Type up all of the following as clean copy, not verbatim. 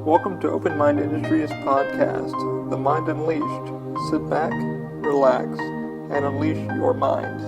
Welcome to Open Mind Industries Podcast, The Mind Unleashed. Sit back, relax, and unleash your mind.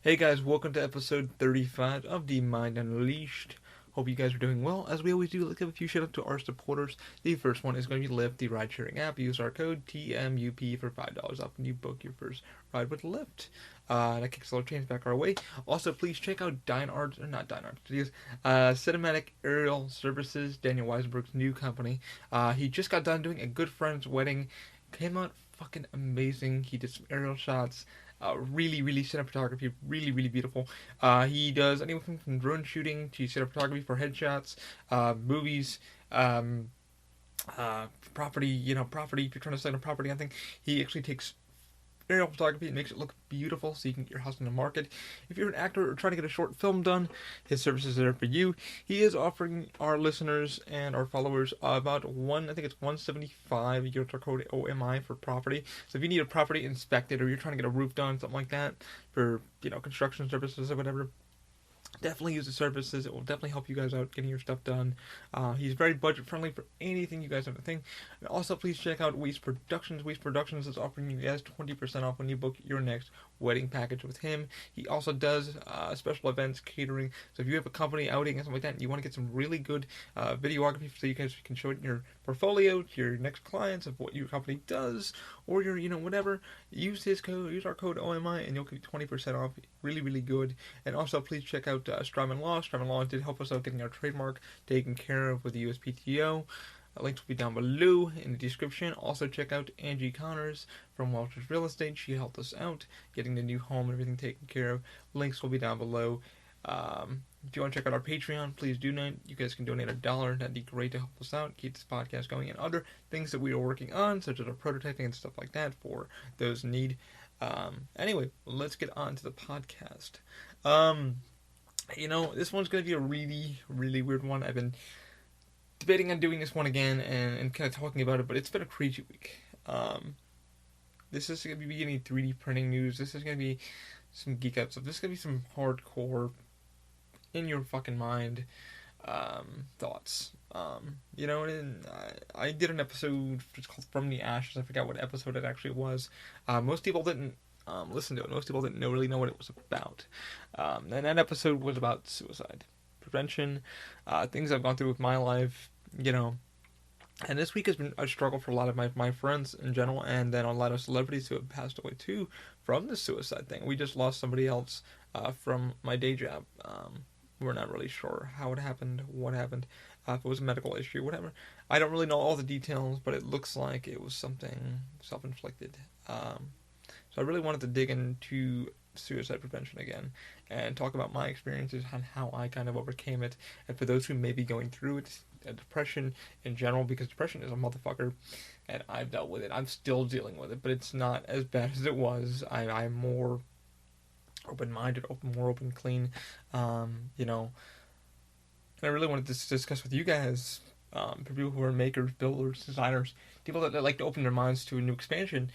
Hey guys, welcome to episode 35 of The Mind Unleashed. Hope you guys are doing well. As we always do, let's give a few shout out to our supporters. The first one is going to be Lyft, the ride sharing app. Use our code TMUP for $5 off when you book your first ride with Lyft. That kicks a little change back our way. Also, please check out Cinematic Aerial Services, Daniel Weisenberg's new company. He just got done doing a good friend's wedding. Came out fucking amazing. He did some aerial shots. Really cinematography, really beautiful. He does anything from drone shooting to cinematography for headshots, movies, property. If you're trying to sell a property, I think he actually takes aerial photography and makes it look beautiful so you can get your house in the market. If you're an actor or trying to get a short film done, his services are there for you. He is offering our listeners and our followers about $175 use our code OMI for property. So if you need a property inspected or you're trying to get a roof done, something like that, for construction services or whatever, definitely use the services. It will definitely help you guys out getting your stuff done. He's very budget friendly for anything you guys have to think. And also, please check out Weiss Productions. Weiss Productions is offering you guys 20% off when you book your next wedding package with him. He also does special events, catering. So if you have a company outing and something like that, and you want to get some really good videography so you guys can show it in your portfolio to your next clients of what your company does, or your whatever, use his code, use our code OMI, and you'll get 20% off. Really good. And also, please check out Strymon Law. Strymon Law did help us out getting our trademark taken care of with the USPTO. Links will be down below in the description. Also, check out Angie Connors from Welch's Real Estate. She helped us out getting the new home and everything taken care of. Links will be down below. If you want to check out our Patreon, please do not. You guys can donate $1. That'd be great to help us out, keep this podcast going, and other things that we are working on, such as our prototyping and stuff like that for those in need. Anyway, let's get on to the podcast. This one's going to be a really weird one. I've been debating on doing this one again and kind of talking about it, but it's been a crazy week. This is going to be any 3D printing news. This is going to be some geek out stuff. This is going to be some hardcore, in your fucking mind, thoughts. And I did an episode, it's called From the Ashes. I forgot what episode it actually was. Most people didn't listen to it. Most people didn't really know what it was about. And that episode was about suicide prevention, things I've gone through with my life, And this week has been a struggle for a lot of my friends in general, and then a lot of celebrities who have passed away too from the suicide thing. We just lost somebody else from my day job. We're not really sure how it happened, what happened, if it was a medical issue, whatever. I don't really know all the details, but it looks like it was something self-inflicted. So I really wanted to dig into suicide prevention again and talk about my experiences and how I kind of overcame it. And for those who may be going through it, depression in general, because depression is a motherfucker, and I've dealt with it. I'm still dealing with it, but it's not as bad as it was. I'm more open-minded, more open, clean, And I really wanted to discuss with you guys, for people who are makers, builders, designers, people that like to open their minds to a new expansion,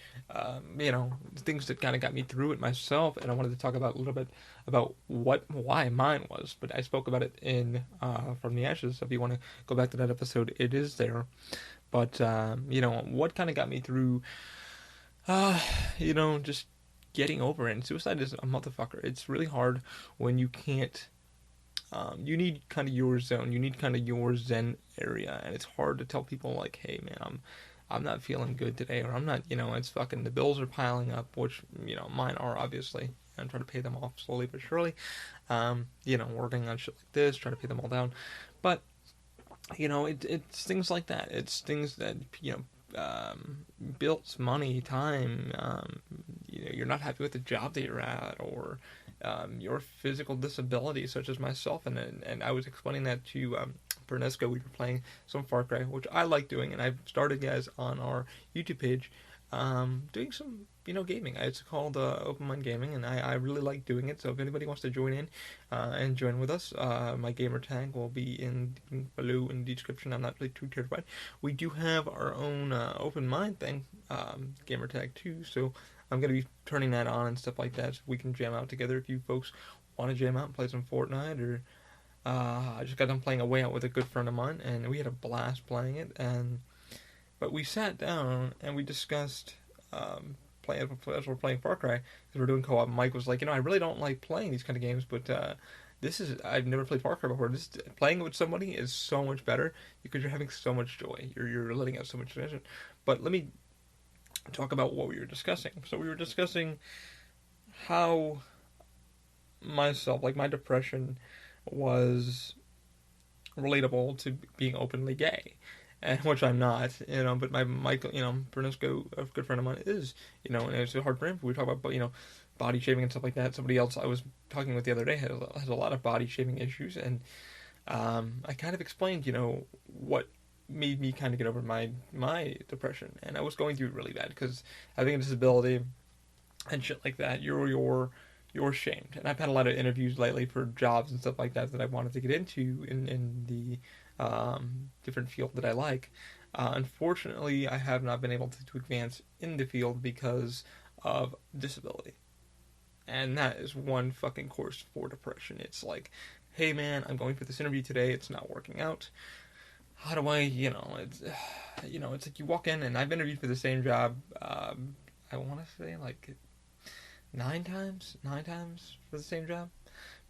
things that kind of got me through it myself, and I wanted to talk about a little bit about why mine was, but I spoke about it in From the Ashes, so if you want to go back to that episode, it is there, but, what kind of got me through, just getting over it. And suicide is a motherfucker. It's really hard when you can't, you need kind of your zone, you need kind of your zen area, and it's hard to tell people like, hey man, I'm not feeling good today, or I'm not, it's fucking, the bills are piling up, which, mine are obviously, and try to pay them off slowly but surely, working on shit like this, try to pay them all down, but, it's things like that, it's things that, bills, money, time, you're not happy with the job that you're at, or your physical disability, such as myself, and I was explaining that to Bernesco. We were playing some Far Cry, which I like doing, and I've started guys on our YouTube page doing some, gaming. It's called Open Mind Gaming, and I really like doing it. So if anybody wants to join in and join with us, my gamer tag will be below in the description. I'm not really too terrified. We do have our own Open Mind thing, gamer tag too. So I'm gonna be turning that on and stuff like that, so we can jam out together. If you folks want to jam out and play some Fortnite, or I just got done playing a way out with a good friend of mine, and we had a blast playing it. But we sat down and we discussed as we're playing Far Cry, because we're doing co-op. Mike was like, I really don't like playing these kind of games, but I've never played Far Cry before. Playing with somebody is so much better because you're having so much joy. You're letting out so much tension. But let me talk about what we were discussing. So we were discussing how myself, like my depression, was relatable to being openly gay, and which I'm not, But my Michael, Bernesco, a good friend of mine, is, and it's hard for him. We talk about, body shaming and stuff like that. Somebody else I was talking with the other day has a lot of body shaming issues, and I kind of explained, what made me kind of get over my depression, and I was going through it really bad because having a disability and shit like that, you're shamed. And I've had a lot of interviews lately for jobs and stuff like that I wanted to get into in the different field that I like. Unfortunately, I have not been able to advance in the field because of disability. And that is one fucking course for depression. It's like, hey man, I'm going for this interview today, it's not working out. How do I, it's like you walk in, and I've interviewed for the same job, I want to say like nine times for the same job.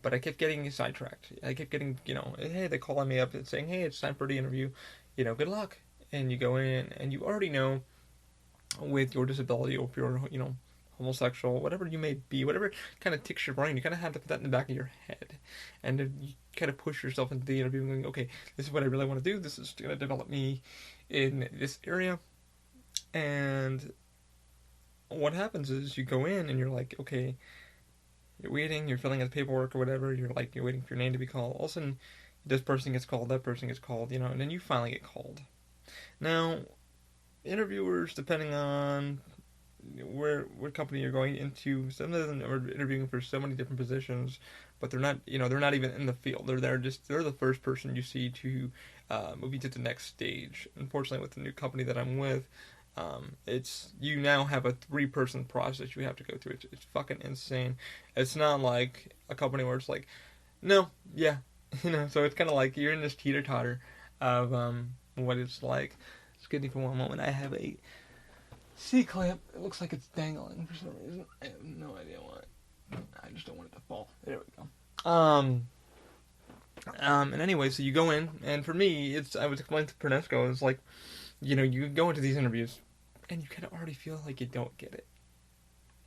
But I kept getting sidetracked. I kept getting, hey, they calling me up and saying, hey, it's time for the interview. Good luck. And you go in, and you already know with your disability, or if you're, homosexual, whatever you may be, whatever kind of ticks your brain, you kind of have to put that in the back of your head. And you kind of push yourself into the interview and going, okay, this is what I really want to do. This is going to develop me in this area. And what happens is you go in and you're like, okay, you're waiting, you're filling out the paperwork or whatever, you're waiting for your name to be called. All of a sudden, this person gets called, that person gets called, and then you finally get called. Now, interviewers, depending on what company you're going into, some of them are interviewing for so many different positions, but they're not even in the field. They're the first person you see to move you to the next stage. Unfortunately, with the new company that I'm with, you now have a 3-person process you have to go through. It's fucking insane. It's not like a company where it's like, no, yeah, so it's kind of like you're in this teeter-totter of what it's like. Excuse me for one moment. I have a C-clamp. It looks like it's dangling for some reason. I have no idea why. I just don't want it to fall. There we go. And anyway, so you go in, and for me, I was explaining to Pernesco, it's like, you go into these interviews, and you kind of already feel like you don't get it.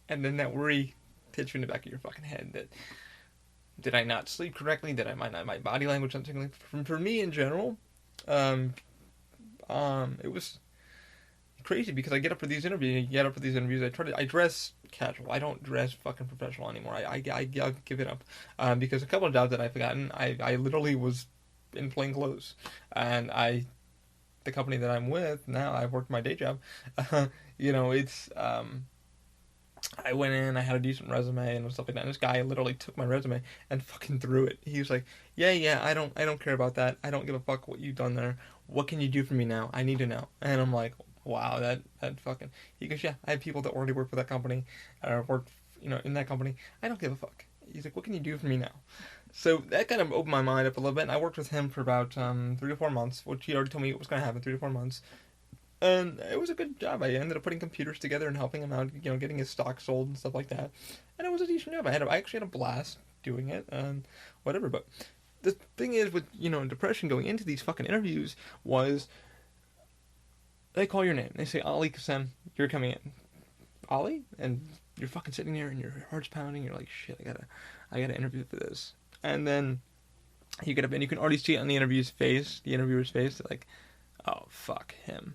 And then that worry hits you in the back of your fucking head that, did I not sleep correctly? Did I my body language not tingling? For me in general, it was crazy because I get up for these interviews. I dress casual. I don't dress fucking professional anymore. I give it up because a couple of jobs that I've gotten, I literally was in plain clothes, and the company that I'm with now, I worked my day job. It's I went in, I had a decent resume and stuff like that. And this guy literally took my resume and fucking threw it. He was like, "Yeah, I don't care about that. I don't give a fuck what you've done there. What can you do for me now? I need to know." And I'm like, "Wow, that fucking." He goes, "Yeah, I have people that already work for that company, or work, in that company. I don't give a fuck." He's like, "What can you do for me now?" So that kind of opened my mind up a little bit. And I worked with him for about 3 to 4 months, which he already told me was going to happen 3 to 4 months. And it was a good job. I ended up putting computers together and helping him out, getting his stock sold and stuff like that. And it was a decent job. I actually had a blast doing it and whatever. But the thing is with, depression going into these fucking interviews was they call your name. They say, Ali Kasem, you're coming in. Ali? And you're fucking sitting there and your heart's pounding. You're like, shit, I gotta interview for this. And then you get up and you can already see it on the interviewer's face. They're like, oh, fuck him.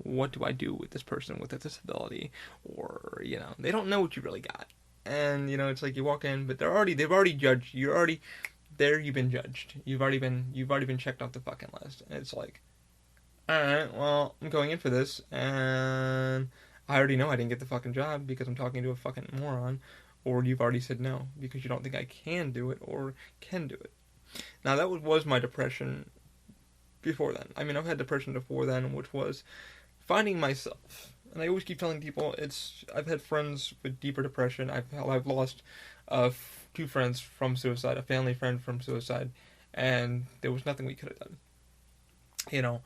What do I do with this person with a disability? Or, they don't know what you really got. And, it's like you walk in, but they've already judged. You're already there, you've been judged. You've already been checked off the fucking list. And it's like, alright, well, I'm going in for this, and I already know I didn't get the fucking job because I'm talking to a fucking moron, or you've already said no because you don't think I can do it or can do it. Now, that was my depression before then. I mean, I've had depression before then, which was finding myself. And I always keep telling people I've had friends with deeper depression. I've lost two friends from suicide, a family friend from suicide, and there was nothing we could have done. You know,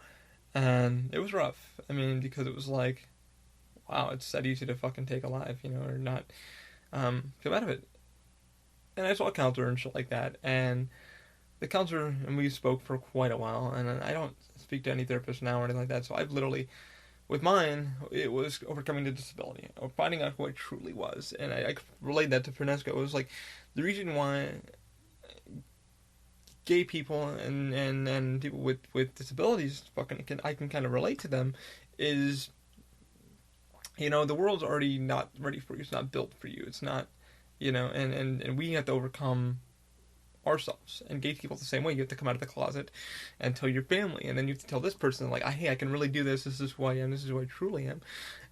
and it was rough. I mean, because it was like, wow, it's that easy to fucking take a life, or not come out of it. And I saw a counselor and shit like that, and the counselor and we spoke for quite a while, and I don't speak to any therapist now or anything like that, so I've literally, with mine, it was overcoming the disability, or finding out who I truly was, and I relayed that to Franesco. It was like, the reason why gay people and people with disabilities I can kind of relate to them is, the world's already not ready for you. It's not built for you. It's not, and we have to overcome ourselves. And gay people the same way. You have to come out of the closet and tell your family, and then you have to tell this person, like, hey, I can really do this. This is who I am. This is who I truly am.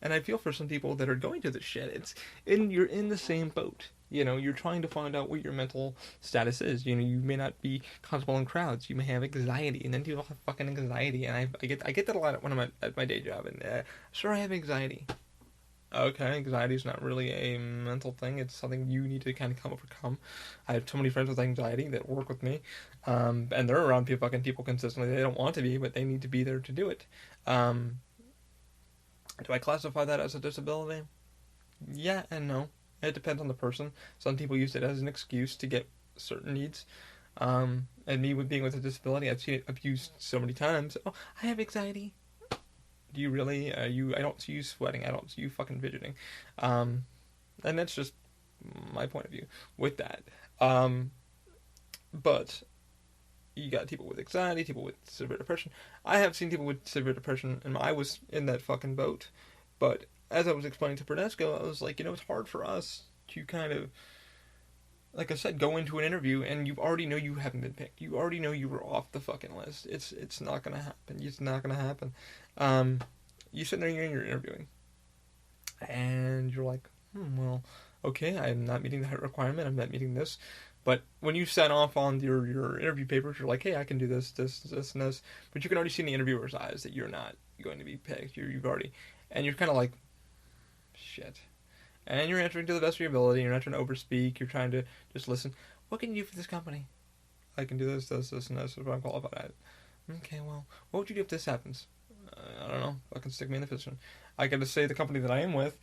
And I feel for some people that are going through this shit. You're in the same boat. You're trying to find out what your mental status is. You may not be comfortable in crowds. You may have anxiety, and then people have fucking anxiety. And I get that a lot when I'm at my day job. And sure, I have anxiety. Okay, anxiety is not really a mental thing. It's something you need to kind of overcome. I have so many friends with anxiety that work with me, and they're around people consistently. They don't want to be, but they need to be there to do it. Do I classify that as a disability? Yeah and no. It depends on the person. Some people use it as an excuse to get certain needs. And me with being with a disability, I've seen it abused so many times. Oh, I have anxiety. Do you really? I don't see you sweating. I don't see you fucking fidgeting. And that's just my point of view with that. But you got people with anxiety, people with severe depression. I have seen people with severe depression, and I was in that fucking boat. But as I was explaining to Bernasco, I was like, it's hard for us to kind of, like I said, go into an interview and you already know you haven't been picked. You already know you were off the fucking list. It's not gonna happen. It's not gonna happen. You sit there and you're interviewing, and you're like, well, okay, I'm not meeting that requirement. I'm not meeting this. But when you sign off on your interview papers, you're like, hey, I can do this, this, this, and this. But you can already see in the interviewer's eyes that you're not going to be picked. You've already, and you're kind of like, shit. And you're answering to the best of your ability. You're not trying to overspeak. You're trying to just listen. What can you do for this company? I can do this, this, this, and this. What I'm qualified at. Okay, well, what would you do if this happens? I don't know. Fucking stick me in the position. I gotta say, the company that I am with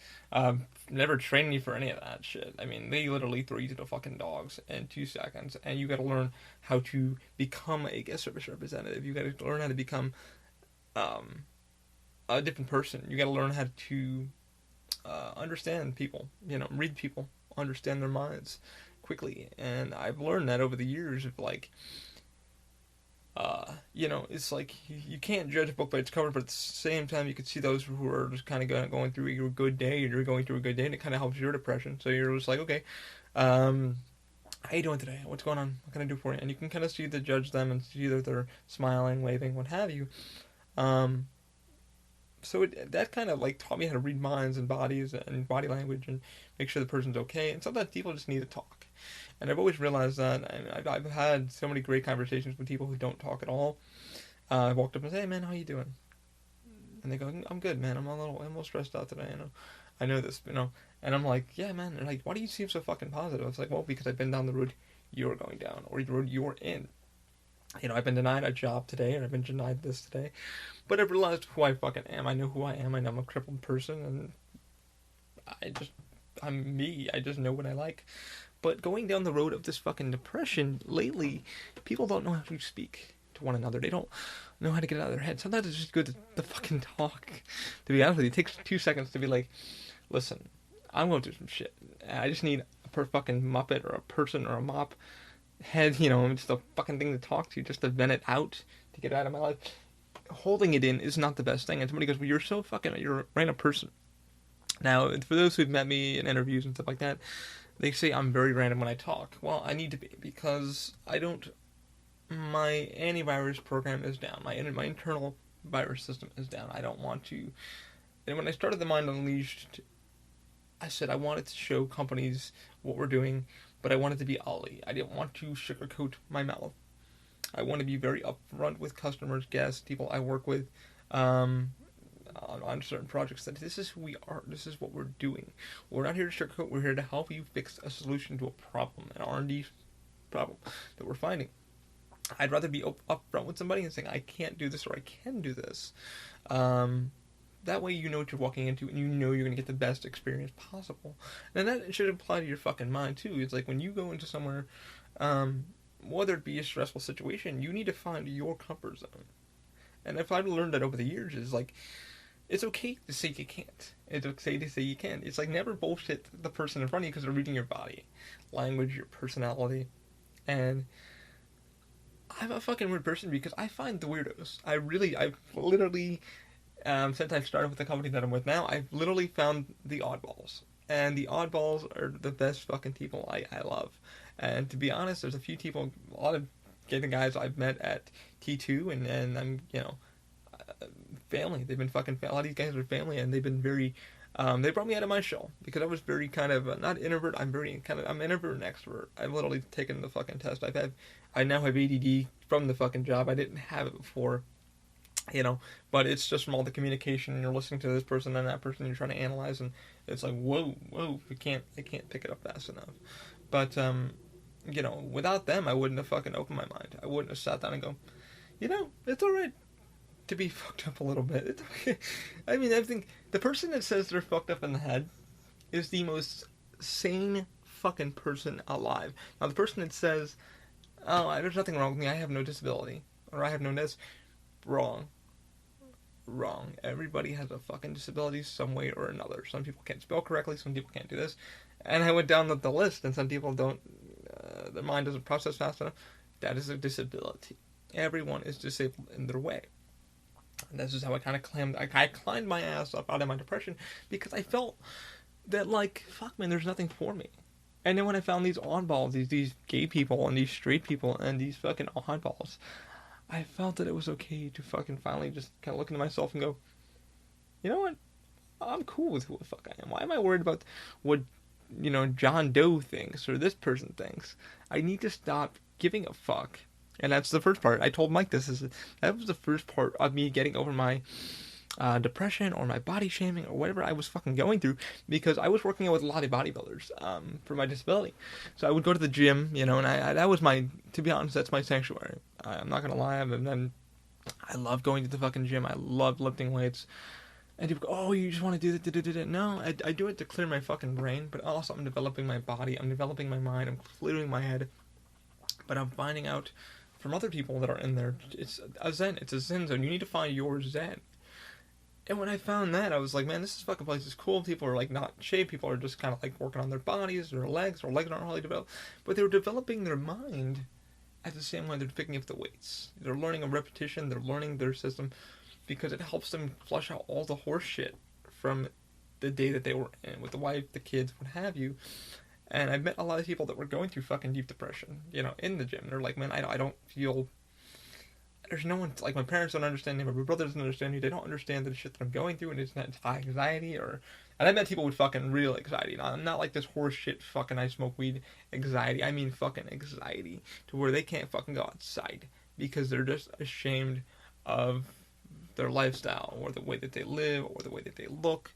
never trained me for any of that shit. I mean, they literally throw you to the fucking dogs in 2 seconds, and you gotta learn how to become a guest service representative. You gotta learn how to become a different person. You gotta learn how to understand people, read people, understand their minds quickly. And I've learned that over the years of like, it's like you can't judge a book by its cover, but at the same time, you can see those who are just kind of going through a good day, and you're going through a good day, and it kind of helps your depression. So you're just like, okay, how you doing today? What's going on? What can I do for you? And you can kind of see judge them and see that they're smiling, waving, what have you. So that kind of like taught me how to read minds and bodies and body language and make sure the person's okay. And sometimes people just need to talk. And I've always realized that. I've had so many great conversations with people who don't talk at all. I walked up and said, hey man, how you doing? And they go, I'm good, man. I'm a little stressed out today. I know this, And I'm like, yeah, man. And they're like, why do you seem so fucking positive? I was like, well, because I've been down the road you're going down, or the road you're in. I've been denied a job today, and I've been denied this today. But I've realized who I fucking am. I know who I am. I know I'm a crippled person, and I'm me. I just know what I like. But going down the road of this fucking depression, lately, people don't know how to speak to one another. They don't know how to get it out of their head. Sometimes it's just good to fucking talk. To be honest with you, it takes 2 seconds to be like, listen, I'm going through some shit. I just need a fucking muppet or a person or a mop head, just a fucking thing to talk to, just to vent it out, to get it out of my life. Holding it in is not the best thing. And somebody goes, well, you're a random person. Now, for those who've met me in interviews and stuff like that, they say I'm very random when I talk. Well, I need to be, because my antivirus program is down. My internal virus system is down. I don't want to And when I started the Mind Unleashed, I said I wanted to show companies what we're doing, but I wanted to be Ollie. I didn't want to sugarcoat my mouth. I want to be very upfront with customers, guests, people I work with, on certain projects. That this is who we are. This is what we're doing. We're not here to sugarcoat. We're here to help you fix a solution to a problem, an R&D problem that we're finding. I'd rather be upfront with somebody and saying I can't do this or I can do this. That way you know what you're walking into and you know you're going to get the best experience possible. And that should apply to your fucking mind too. It's like when you go into somewhere, whether it be a stressful situation, you need to find your comfort zone. And if I've learned that over the years, is like, it's okay to say you can't. It's okay to say you can. It's like never bullshit the person in front of you because they're reading your body language, your personality. And I'm a fucking weird person because I find the weirdos. I've literally, since I've started with the company that I'm with now, I've literally found the oddballs. And the oddballs are the best fucking people I love. And to be honest, there's a lot of getting guys I've met at T2, and I'm, family. They've been fucking, a lot of these guys are family, and they've been very, they brought me out of my shell, because I was very kind of, not introvert, I'm introvert and extrovert. I've literally taken the fucking test. I now have ADD from the fucking job. I didn't have it before, but it's just from all the communication, and you're listening to this person and that person, you're trying to analyze, and it's like, whoa, I can't pick it up fast enough. But, without them, I wouldn't have fucking opened my mind. I wouldn't have sat down and go, it's alright to be fucked up a little bit. It's okay. I mean, I think the person that says they're fucked up in the head is the most sane fucking person alive. Now, the person that says, oh, there's nothing wrong with me, I have no disability, or I have no this, wrong. Everybody has a fucking disability some way or another. Some people can't spell correctly, some people can't do this. And I went down the list, and some people don't, their mind doesn't process fast enough. That is a disability. Everyone is disabled in their way. And this is how I kind of climbed my ass up out of my depression, because I felt that, like, fuck, man, there's nothing for me. And then when I found these oddballs, these gay people and these straight people and these fucking oddballs, I felt that it was okay to fucking finally just kind of look into myself and go, you know what? I'm cool with who the fuck I am. Why am I worried about what, John Doe thinks or this person thinks? I need to stop giving a fuck. And that's the first part. I told Mike that was the first part of me getting over my depression or my body shaming or whatever I was fucking going through, because I was working out with a lot of bodybuilders for my disability. So I would go to the gym, and that was to be honest, that's my sanctuary. I'm not gonna lie, I love going to the fucking gym. I love lifting weights. And people go, oh, you just want to do that? No, I do it to clear my fucking brain, but also I'm developing my body, I'm developing my mind, I'm clearing my head. But I'm finding out from other people that are in there, it's a zen zone. You need to find your zen. And when I found that, I was like, man, this fucking place is cool. People are like not shaved. People are just kind of like working on their bodies, their legs aren't really developed. But they're developing their mind at the same time they're picking up the weights. They're learning a repetition. They're learning their system, because it helps them flush out all the horse shit from the day that they were in with the wife, the kids, what have you. And I've met a lot of people that were going through fucking deep depression, in the gym. They're like, man, I don't feel... There's no one... Like, my parents don't understand me. My brother doesn't understand me. They don't understand the shit that I'm going through, and it's not anxiety or... And I met people with fucking real anxiety. I'm not like this horse shit fucking I smoke weed anxiety. I mean fucking anxiety to where they can't fucking go outside because they're just ashamed of their lifestyle or the way that they live or the way that they look.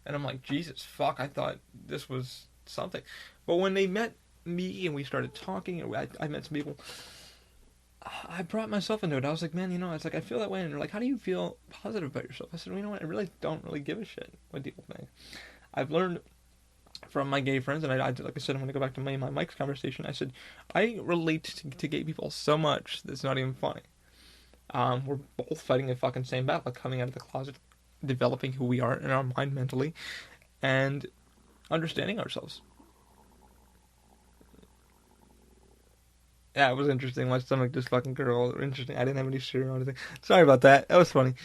And I'm like, Jesus, fuck, I thought this was something. But when they met me and we started talking, and I met some people, I brought myself into it. I was like, man, it's like I feel that way. And they're like, how do you feel positive about yourself? I said, well, you know what? I really don't really give a shit what people think. I've learned from my gay friends, and I like I said, I'm going to go back to my Mike's conversation. I said, I relate to gay people so much that it's not even funny. We're both fighting the fucking same battle, like coming out of the closet, developing who we are in our mind mentally, and understanding ourselves. Yeah, it was interesting. My stomach just fucking gurgled. Interesting. I didn't have any cereal or anything. Sorry about that. That was funny.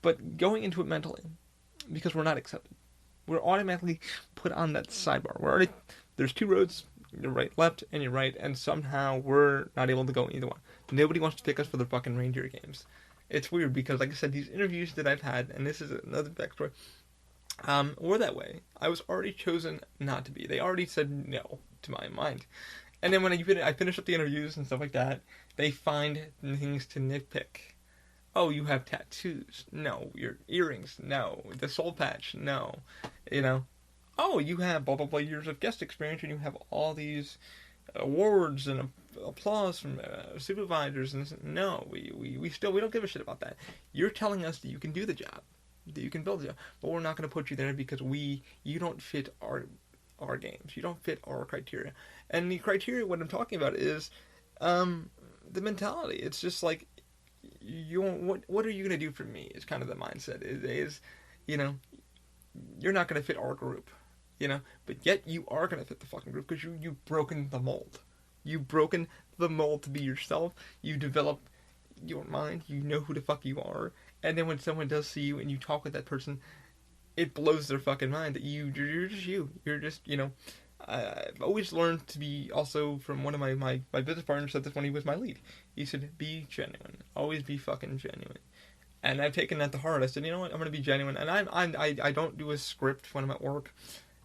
But going into it mentally, because we're not accepted, we're automatically put on that sidebar. There's two roads, your right, left, and your right, and somehow we're not able to go either one. Nobody wants to pick us for the fucking reindeer games. it's weird because, like I said, these interviews that I've had, and this is another backstory, were that way. I was already chosen not to be. They already said no to my mind. And then when I finish up the interviews and stuff like that, they find things to nitpick. Oh, you have tattoos. No. Your earrings. No. The soul patch. No. You know. Oh, you have blah, blah, blah years of guest experience, and you have all these awards and applause from supervisors. And no, we don't give a shit about that. You're telling us that you can do the job, that you can build the job, but we're not going to put you there because you don't fit our games. You don't fit our criteria. And the criteria, what I'm talking about is the mentality. It's just like, what are you going to do for me? Is kind of the mindset. It is, you know, you're not going to fit our group, you know, but yet you are going to fit the fucking group because you've broken the mold. You've broken the mold to be yourself. You develop your mind. You know who the fuck you are. And then when someone does see you and you talk with that person, it blows their fucking mind that you're just you. You're just, you know, I've always learned to be, also from one of my business partners said this when he was my lead. He said, be genuine. Always be fucking genuine. And I've taken that to heart. I said, you know what, I'm going to be genuine. And I don't do a script when I'm at work.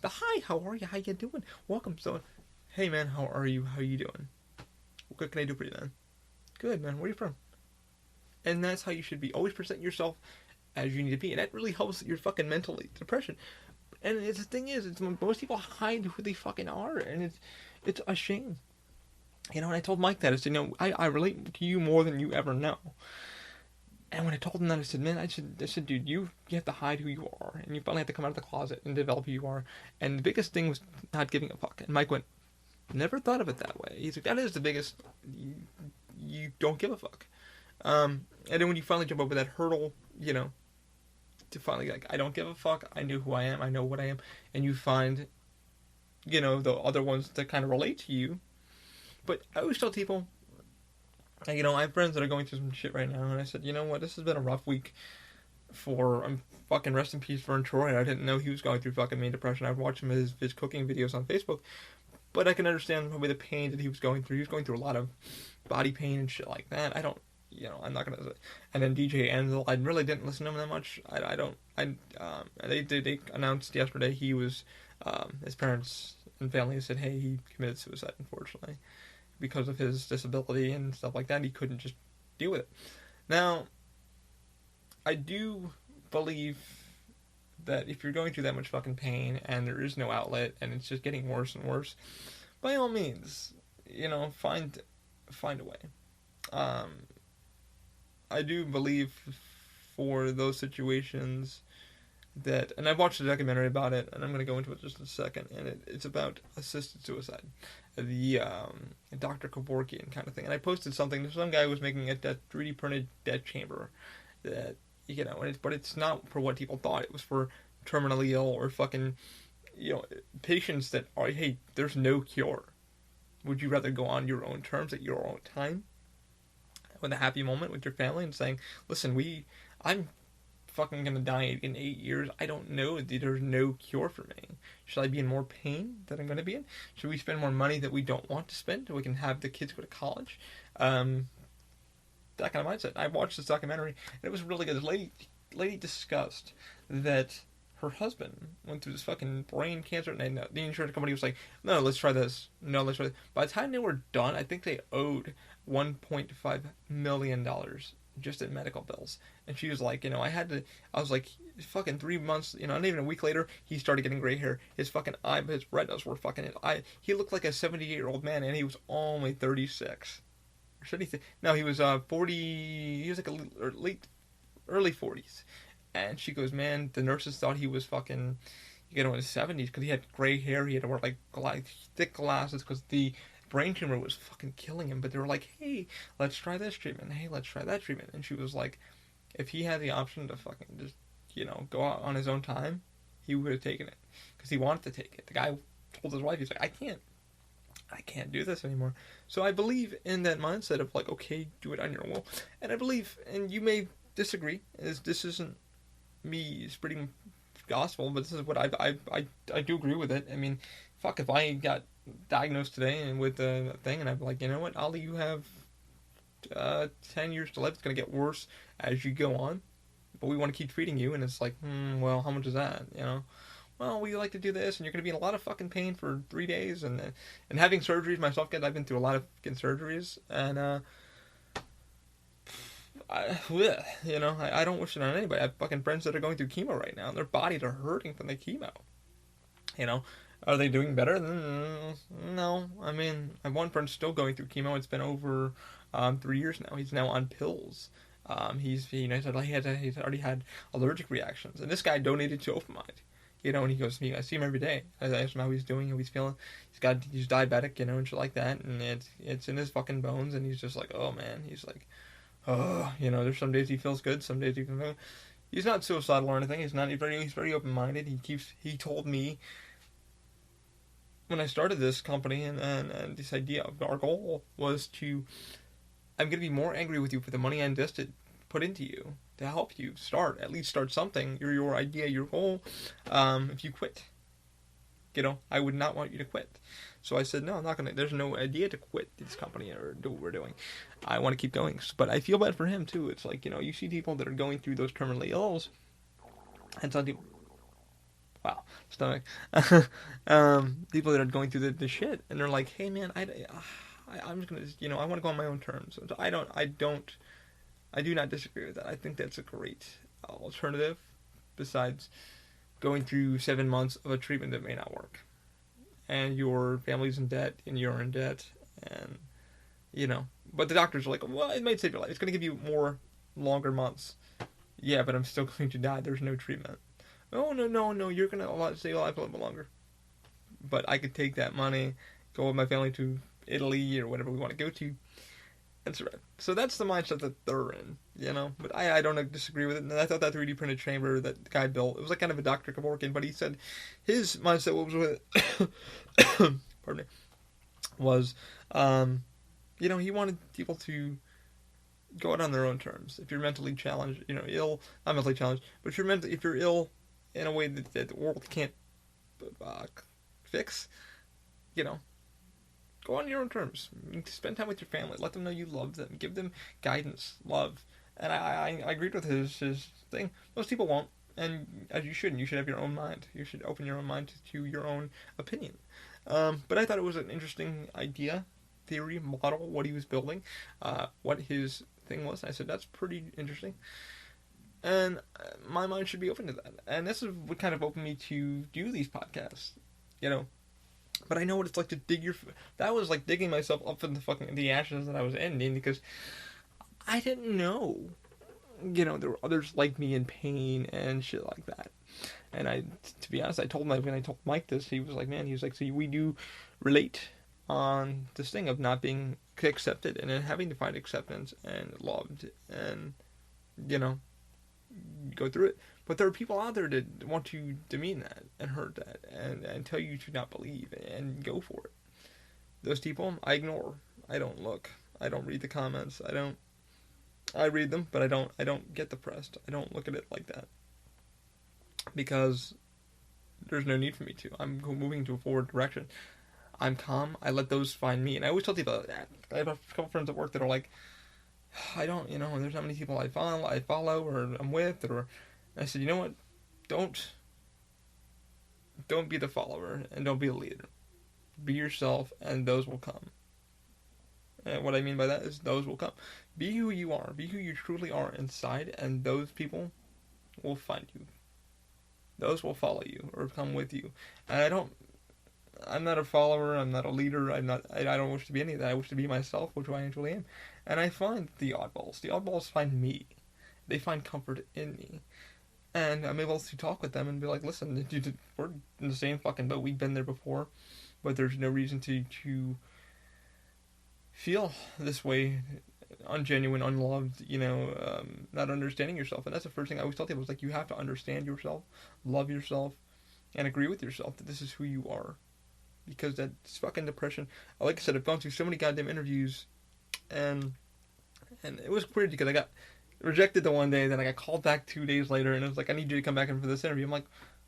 Hi, how are you? How you doing? Welcome. So, hey man, how are you? How you doing? What can I do for you, man? Good, man. Where are you from? And that's how you should be. Always present yourself as you need to be. And that really helps your fucking mental depression. And the thing is, most people hide who they fucking are. And it's a shame. You know, and I told Mike that. I said, you know, I relate to you more than you ever know. And when I told him that, I said, man, I said, dude, you have to hide who you are. And you finally have to come out of the closet and develop who you are. And the biggest thing was not giving a fuck. And Mike went, never thought of it that way. He's like, that is the biggest, you don't give a fuck. And then when you finally jump over that hurdle, you know, to finally, like, I don't give a fuck, I know who I am, I know what I am, and you find, you know, the other ones that kind of relate to you. But I always tell people, you know, I have friends that are going through some shit right now, and I said, you know what, this has been a rough week for, fucking rest in peace Vern Troy. I didn't know he was going through fucking main depression. I've watched his cooking videos on Facebook, but I can understand probably the pain that he was going through. He was going through a lot of body pain and shit like that. I don't, you know, I'm not gonna. And then DJ Enzel, I really didn't listen to him that much. They announced yesterday he was, his parents and family said, hey, he committed suicide, unfortunately, because of his disability and stuff like that. He couldn't just deal with it. Now, I do believe that if you're going through that much fucking pain and there is no outlet and it's just getting worse and worse, by all means, you know, find a way. I do believe for those situations that, and I've watched a documentary about it, and I'm going to go into it just in a second, and it's about assisted suicide, the Dr. Kevorkian kind of thing. And I posted something, some guy was making a 3D printed death chamber that, you know, but it's not for what people thought. It was for terminally ill or fucking, you know, patients that are, hey, there's no cure. Would you rather go on your own terms at your own time, with a happy moment with your family, and saying, listen, I'm fucking gonna die in 8 years. I don't know. There's no cure for me. Should I be in more pain than I'm gonna be in? Should we spend more money that we don't want to spend so we can have the kids go to college? That kind of mindset. I watched this documentary and it was really good. This lady discussed that her husband went through this fucking brain cancer, and the insurance company was like, no, let's try this. No, let's try this. By the time they were done, I think they owed $1.5 million just in medical bills. And she was like, you know, I was like, fucking 3 months, you know, not even a week later, he started getting gray hair. His fucking his retinas were fucking, he looked like a 78-year-old man, and he was only 36. Or should he no, he was 40, he was like early 40s. And she goes, man, the nurses thought he was fucking, you know, in his 70s, because he had gray hair, he had to wear like thick glasses, because the brain tumor was fucking killing him. But they were like, hey, let's try this treatment, hey, let's try that treatment. And she was like, if he had the option to fucking just, you know, go out on his own time, he would have taken it, because he wanted to take it. The guy told his wife, he's like, I can't do this anymore. So I believe in that mindset of like, okay, do it on your own will. And I believe, and you may disagree, this isn't me spreading gospel, but this is what I do agree with it. I mean, fuck, if I got diagnosed today and with a thing, and I'm like, you know what, Ali, you have 10 years to live. It's going to get worse as you go on. But we want to keep treating you. And it's like, well, how much is that? You know? Well, we like to do this, and you're going to be in a lot of fucking pain for 3 days. And having surgeries myself, I've been through a lot of fucking surgeries. And, I don't wish it on anybody. I have fucking friends that are going through chemo right now, and their bodies are hurting from the chemo. You know? Are they doing better? No. I mean, I have one friend still going through chemo. It's been over 3 years now. He's now on pills. He's already had allergic reactions, and this guy donated to Open Mind. You know, and he goes to me. I see him every day. I ask him how he's doing, how he's feeling. He's diabetic, and shit like that, and it's in his fucking bones. And he's just like, oh man. He's like, oh, there's some days he feels good, some days he feels. He's not suicidal or anything. He's not. He's very open minded. He told me, when I started this company and this idea of our goal was I'm going to be more angry with you for the money I invested, put into you, to help you at least start something, your idea, your goal, if you quit. I would not want you to quit. So I said, no, I'm not going to, there's no idea to quit this company or do what we're doing. I want to keep going. But I feel bad for him too. It's like, you see people that are going through those terminally ills, and some people, wow, stomach. People that are going through the shit, and they're like, hey man, I'm just gonna, I want to go on my own terms. So I do not disagree with that. I think that's a great alternative, besides going through 7 months of a treatment that may not work, and your family's in debt, and you're in debt, and but the doctors are like, well, it might save your life. It's gonna give you more longer months. Yeah, but I'm still going to die. There's no treatment. Oh, no, you're going to stay alive a little bit longer. But I could take that money, go with my family to Italy or whatever we want to go to, and survive. So that's the mindset that they're in, But I don't disagree with it. And I thought that 3D printed chamber that the guy built, it was like kind of a Dr. Kevorkian, but he said his mindset was with it, pardon me, was, he wanted people to go out on their own terms. If you're mentally challenged, ill, not mentally challenged, but if you're ill in a way that the world can't fix, go on your own terms. Spend time with your family. Let them know you love them. Give them guidance, love. And I agreed with his thing. Most people won't, and as you shouldn't. You should have your own mind. You should open your own mind to your own opinion. But I thought it was an interesting idea, theory, model, what he was building, what his thing was. I said, that's pretty interesting. And my mind should be open to that. And this is what kind of opened me to do these podcasts, But I know what it's like to that was like digging myself up in the ashes that I was in, because I didn't know, there were others like me in pain and shit like that. And to be honest, when I told Mike this, he was like, man, so we do relate on this thing of not being accepted and then having to find acceptance and loved and, go through it. But there are people out there that want to demean that and hurt that and tell you to not believe and go for it. Those people, I ignore. I don't look. I don't read the comments. I read them, but I don't get depressed. I don't look at it like that. Because there's no need for me to. I'm moving to a forward direction. I'm calm. I let those find me. And I always tell people that. I have a couple friends at work that are like, I don't, there's not many people I follow or I'm with, or I said, you know what? Don't be the follower and don't be the leader. Be yourself and those will come. And what I mean by that is those will come. Be who you are. Be who you truly are inside, and those people will find you. Those will follow you or come with you. And I'm not a follower, I'm not a leader, I don't wish to be any of that. I wish to be myself, which I actually am. And I find the oddballs find me. They find comfort in me. And I'm able to talk with them and be like, listen, we're in the same fucking boat, we've been there before, but there's no reason to feel this way, ungenuine, unloved, not understanding yourself. And that's the first thing I always tell people, is like, you have to understand yourself, love yourself, and agree with yourself that this is who you are. Because that's fucking depression. Like I said, I've gone through so many goddamn interviews, and it was weird because I got rejected the one day, then I got called back 2 days later, and it was like, I need you to come back in for this interview. I'm like,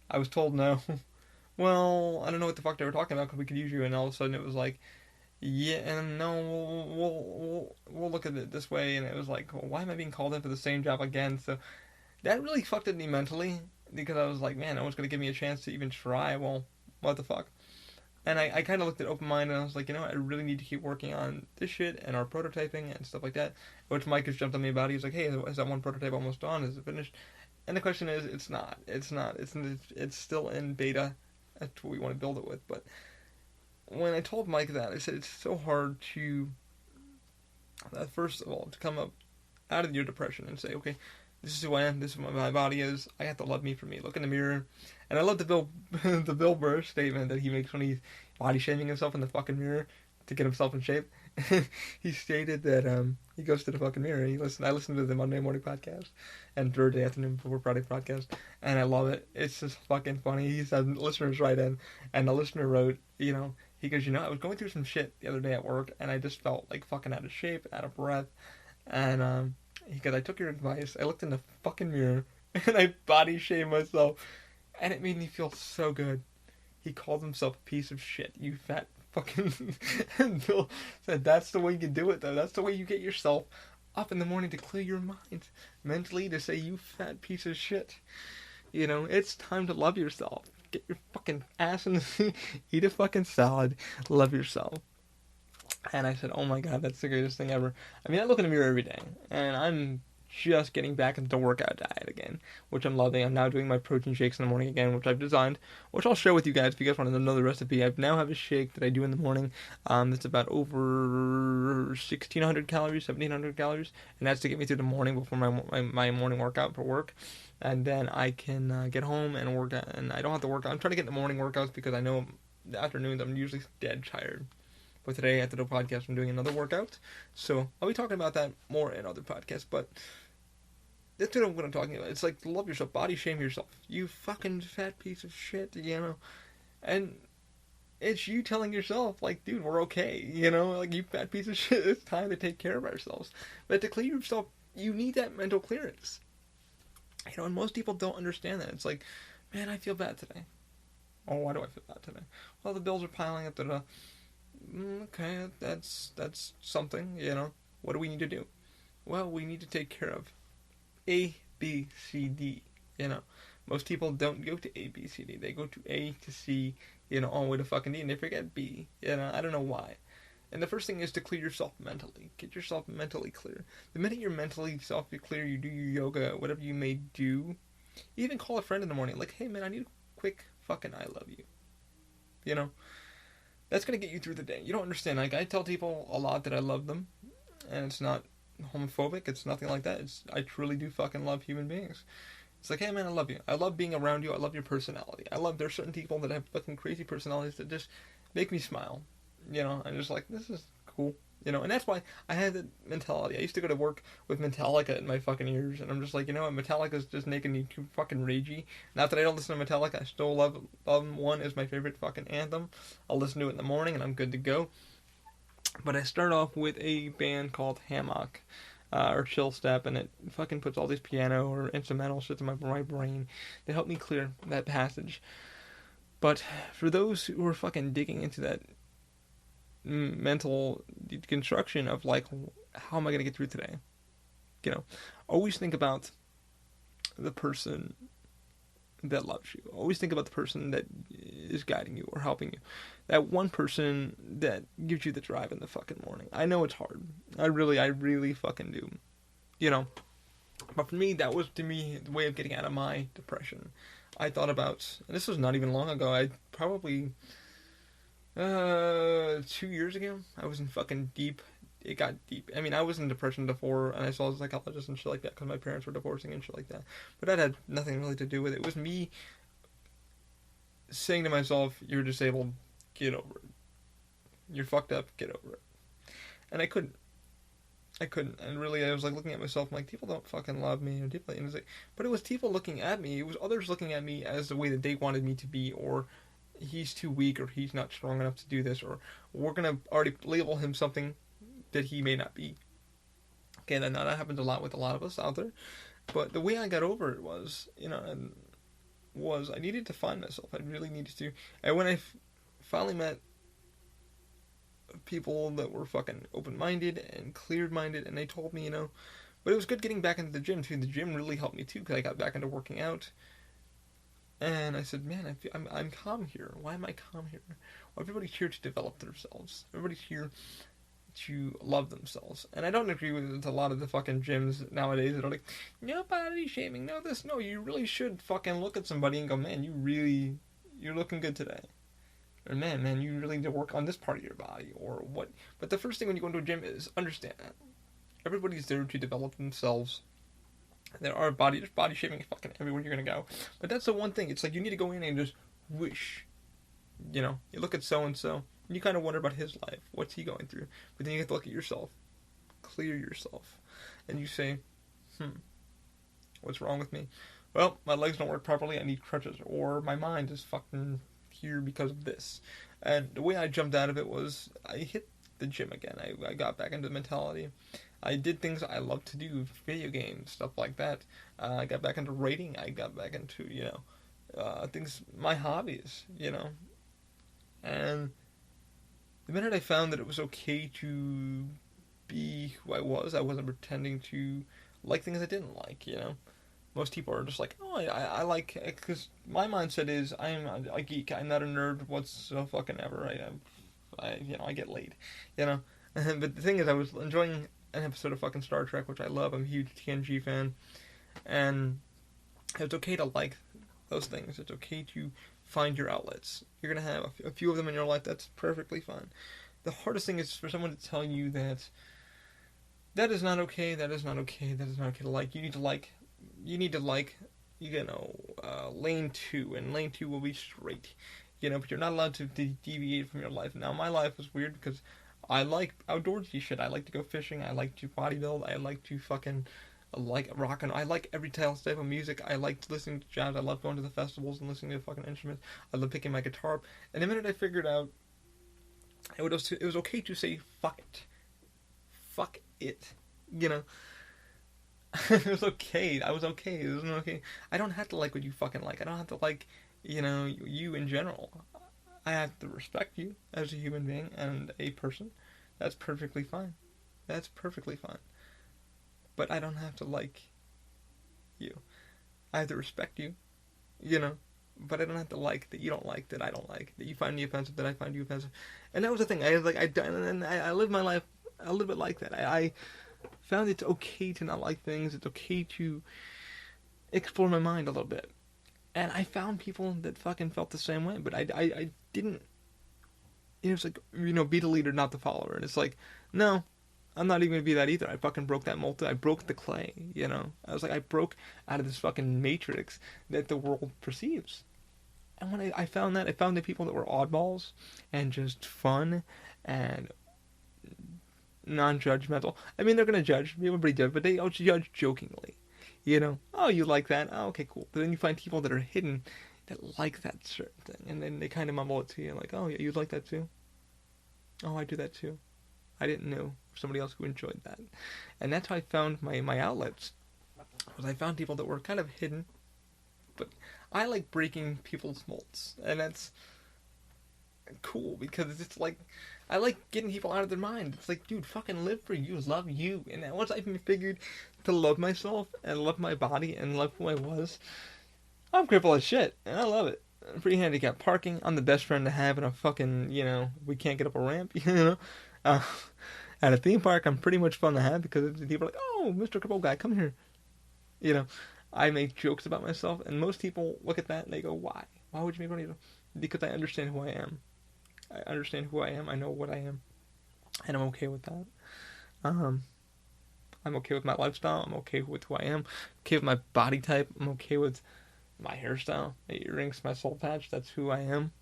I was told no. Well, I don't know what the fuck they were talking about because we could use you, and all of a sudden it was like, yeah, and no, we'll look at it this way, and it was like, well, why am I being called in for the same job again? So that really fucked with me mentally because I was like, man, no one's gonna give me a chance to even try. Well, what the fuck? And I kind of looked at open mind and I was like, you know what, I really need to keep working on this shit and our prototyping and stuff like that. Which Mike has jumped on me about. He's like, hey, is that one prototype almost done? Is it finished? And the question is, it's not. It's not. It's still in beta. That's what we want to build it with. But when I told Mike that, I said it's so hard to, first of all, to come up out of your depression and say, okay, this is who I am. This is what my body is. I have to love me for me. Look in the mirror, and I love the the Bill Burr statement that he makes when he's body shaming himself in the fucking mirror to get himself in shape. He stated that he goes to the fucking mirror. I listen to the Monday morning podcast and Thursday afternoon before Friday podcast, and I love it. It's just fucking funny. He's had listeners write in, and the listener wrote, he goes, I was going through some shit the other day at work, and I just felt like fucking out of shape, out of breath, and he goes, I took your advice. I looked in the fucking mirror, and I body shamed myself, and it made me feel so good. He called himself a piece of shit, you fat fucking. And Bill said, that's the way you do it, though. That's the way you get yourself up in the morning to clear your mind mentally, to say, you fat piece of shit. It's time to love yourself. Get your fucking ass in the eat a fucking salad, love yourself. And I said, oh my god, that's the greatest thing ever. I mean, I look in the mirror every day, and I'm just getting back into the workout diet again, which I'm loving. I'm now doing my protein shakes in the morning again, which I've designed, which I'll share with you guys if you guys want to know the recipe. I now have a shake that I do in the morning that's about over 1,600 calories, 1,700 calories, and that's to get me through the morning before my morning workout for work. And then I can get home and work out, and I don't have to work out. I'm trying to get in the morning workouts because I know the afternoons I'm usually dead tired. But today, after the podcast, I'm doing another workout. So I'll be talking about that more in other podcasts. But that's what I'm talking about. It's like, love yourself, body shame yourself. You fucking fat piece of shit, And it's you telling yourself, like, dude, we're okay, Like, you fat piece of shit, it's time to take care of ourselves. But to clear yourself, you need that mental clearance. And most people don't understand that. It's like, man, I feel bad today. Oh, why do I feel bad today? Well, the bills are piling up, okay, that's something, What do we need to do? Well, we need to take care of A, B, C, D, Most people don't go to A, B, C, D. They go to A to C, all the way to fucking D, and they forget B, I don't know why. And the first thing is to clear yourself mentally. Get yourself mentally clear. The minute you're mentally clear, you do your yoga, whatever you may do. Even call a friend in the morning, like, hey man, I need a quick fucking I love you. That's going to get you through the day. You don't understand. Like, I tell people a lot that I love them, and it's not homophobic. It's nothing like that. I truly do fucking love human beings. It's like, hey man, I love you. I love being around you. I love your personality. There's certain people that have fucking crazy personalities that just make me smile. I'm just like, this is cool. And that's why I had that mentality. I used to go to work with Metallica in my fucking ears, and I'm just like, what, Metallica's just making me too fucking ragey. Not that I don't listen to Metallica, I still love them. One is my favorite fucking anthem. I'll listen to it in the morning, and I'm good to go. But I start off with a band called Hammock, or Chill Step, and it fucking puts all these piano or instrumental shit in my brain to help me clear that passage. But for those who are fucking digging into that mental deconstruction of, like, how am I going to get through today? Always think about the person that loves you. Always think about the person that is guiding you or helping you. That one person that gives you the drive in the fucking morning. I know it's hard. I really fucking do. But for me, that was, to me, the way of getting out of my depression. I thought about, and this was not even long ago, I probably 2 years ago, I was in fucking deep. It got deep. I mean, I was in depression before, and I saw a psychologist and shit like that because my parents were divorcing and shit like that. But that had nothing really to do with it. It was me saying to myself, "You're disabled. Get over it. You're fucked up. Get over it." And I couldn't. And really, I was like looking at myself. I'm like, people don't fucking love me. And people, but it was people looking at me. It was others looking at me as the way that they wanted me to be, or he's too weak, or he's not strong enough to do this, or we're gonna already label him something that he may not be. Okay, that happens a lot with a lot of us out there. But the way I got over it was, was I needed to find myself. I really needed to. And when I finally met people that were fucking open-minded and clear-minded, and they told me, but it was good getting back into the gym too. The gym really helped me too, because I got back into working out. And I said, man, I'm calm here. Why am I calm here? Well, everybody's here to develop themselves. Everybody's here to love themselves. And I don't agree with a lot of the fucking gyms nowadays that are like, no body shaming, no this, no. You really should fucking look at somebody and go, man, you're looking good today. Or man, you really need to work on this part of your body, or what. But the first thing when you go into a gym is understand that everybody's there to develop themselves. There's body shaming fucking everywhere you're gonna go. But that's the one thing. It's like you need to go in and just wish. You look at so and so, and you kind of wonder about his life. What's he going through? But then you have to look at yourself, clear yourself, and you say, what's wrong with me? Well, my legs don't work properly. I need crutches, or my mind is fucking here because of this. And the way I jumped out of it was I hit the gym again. I got back into the mentality. I did things I love to do, video games, stuff like that. I got back into writing. I got back into, things, my hobbies, And the minute I found that it was okay to be who I wasn't pretending to like things I didn't like, Most people are just like, oh, I like, because my mindset is, I'm a geek, I'm not a nerd whatsoever. I get laid, But the thing is, I was enjoying an episode of fucking Star Trek, which I love. I'm a huge TNG fan, and it's okay to like those things. It's okay to find your outlets. You're gonna have a few of them in your life. That's perfectly fine. The hardest thing is for someone to tell you that that is not okay. That is not okay. That is not okay to like. You need to like. Lane 2, and lane 2 will be straight. But you're not allowed to deviate from your life. Now, my life was weird because I like outdoorsy shit. I like to go fishing. I like to bodybuild. I like to fucking like rock and I like every type of music. I like listening to jazz. I love going to the festivals and listening to fucking instruments. I love picking my guitar up. And the minute I figured out it was okay to say fuck it. Fuck it. It was okay. I was okay. It was okay. I don't have to like what you fucking like. I don't have to like, you in general. I have to respect you as a human being and a person. That's perfectly fine. That's perfectly fine. But I don't have to like you. I have to respect you, but I don't have to like that you don't like, that I don't like, that you find me offensive, that I find you offensive. And that was the thing. I live my life a little bit like that. I found it's okay to not like things. It's okay to explore my mind a little bit. And I found people that fucking felt the same way, but I didn't. It was like, be the leader, not the follower. And it's like, no, I'm not even going to be that either. I fucking broke that mold. I broke the clay, I was like, I broke out of this fucking matrix that the world perceives. And when I found that, I found the people that were oddballs and just fun and non-judgmental. I mean, they're going to judge. Everybody does, but they all judge jokingly. Oh, you like that? Oh, okay, cool. But then you find people that are hidden that like that certain thing, and then they kind of mumble it to you, like, oh, yeah, you like that too? Oh, I do that too. I didn't know somebody else who enjoyed that. And that's how I found my outlets. Was I found people that were kind of hidden, but I like breaking people's molds, and that's cool because it's like I like getting people out of their mind. It's like, dude, fucking live for you, love you. And then once I figured to love myself and love my body and love who I was, I'm crippled as shit, and I love it. Free handicap parking. I'm the best friend to have in a fucking, we can't get up a ramp, At a theme park, I'm pretty much fun to have because people are like, oh, Mr. Cripple Guy, come here. I make jokes about myself, and most people look at that and they go, why? Why would you make fun of yourself? Because I understand who I am. I understand who I am. I know what I am. And I'm okay with that. I'm okay with my lifestyle. I'm okay with who I am. I'm okay with my body type. I'm okay with my hairstyle, my earrings, my soul patch. That's who I am.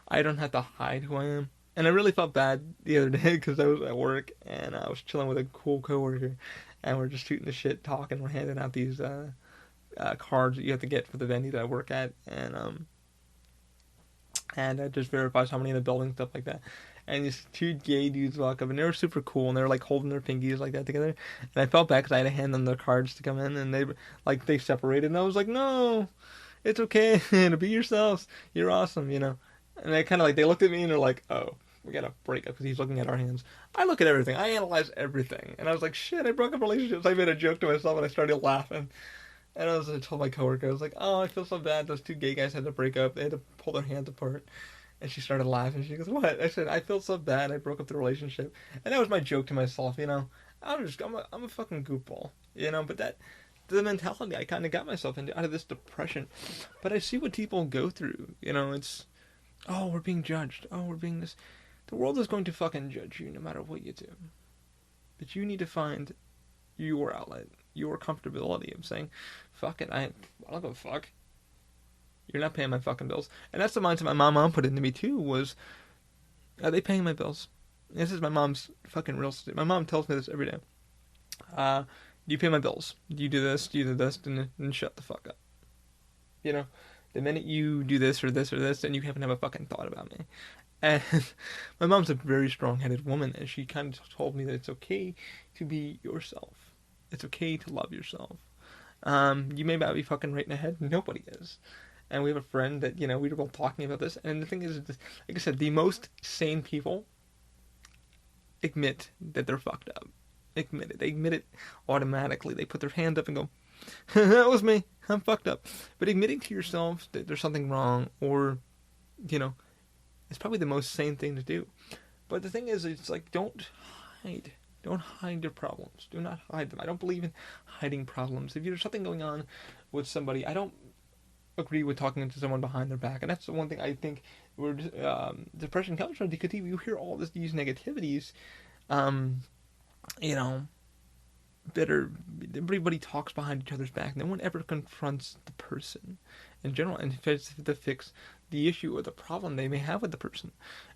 I don't have to hide who I am. And I really felt bad the other day because I was at work and I was chilling with a cool coworker, and we're just shooting the shit, talking. We're handing out these cards that you have to get for the venue that I work at, and it just verifies how many in the building, stuff like that. And these two gay dudes walk up, and they were super cool, and they were like holding their pinkies like that together. And I felt bad because I had to hand them their cards to come in, and they separated, and I was like, no, it's okay to be yourselves. You're awesome, And they kind of they looked at me and they're like, oh, we got a breakup because he's looking at our hands. I look at everything. I analyze everything. And I was like, shit, I broke up relationships. I made a joke to myself and I started laughing. And I told my coworker, I was like, oh, I feel so bad. Those two gay guys had to break up. They had to pull their hands apart. And she started laughing. She goes, what? I said, I feel so bad. I broke up the relationship. And that was my joke to myself, you know. I'm a fucking goofball, you know. But the mentality I kind of got myself into out of this depression. But I see what people go through, you know. It's, oh, we're being judged. Oh, we're being this. The world is going to fucking judge you no matter what you do. But you need to find your outlet, your comfortability of saying, fuck it, I don't give a fuck. You're not paying my fucking bills. And that's the mindset my mom put into me too, was, are they paying my bills? This is my mom's fucking real estate. My mom tells me this every day. Do you pay my bills? Do you do this? Do you do this? And shut the fuck up. You know, the minute you do this or this or this, then you haven't have a fucking thought about me. And my mom's a very strong-headed woman, and she kind of told me that it's okay to be yourself. It's okay to love yourself. You may not be fucking right in the head. Nobody is. And we have a friend that, you know, we were both talking about this. And the thing is, like I said, the most sane people admit that they're fucked up. Admit it. They admit it automatically. They put their hand up and go, that was me. I'm fucked up. But admitting to yourself that there's something wrong, or, you know, it's probably the most sane thing to do. But the thing is, it's like, don't hide. Don't hide your problems. Do not hide them. I don't believe in hiding problems. If there's something going on with somebody, I don't agree with talking to someone behind their back. And that's the one thing I think where depression comes from, because you hear all these negativities, you know, everybody talks behind each other's back. No one ever confronts the person in general and tries to fix the issue or the problem they may have with the person.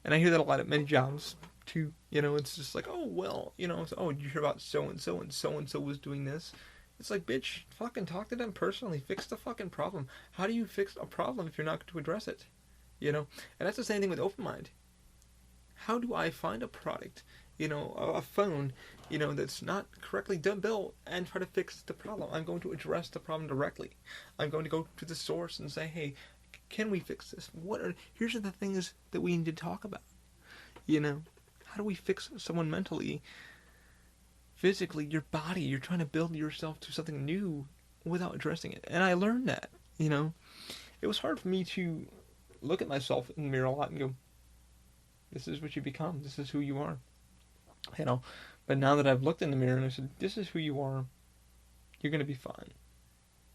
And I hear that a lot at many jobs too. You know, it's just like, oh, well, you know, oh, did you hear about so-and-so and so-and-so was doing this? It's like, bitch, fucking talk to them personally. Fix the fucking problem. How do you fix a problem if you're not going to address it? You know? And that's the same thing with open mind. How do I find a product, you know, a phone, you know, that's not correctly built and try to fix the problem? I'm going to address the problem directly. I'm going to go to the source and say, hey, can we fix this? Here's the things that we need to talk about. You know? How do we fix someone mentally? Physically, your body, you're trying to build yourself to something new without addressing it. And I learned that, you know. It was hard for me to look at myself in the mirror a lot and go, this is what you become. This is who you are. You know, but now that I've looked in the mirror and I said, this is who you are, you're going to be fine.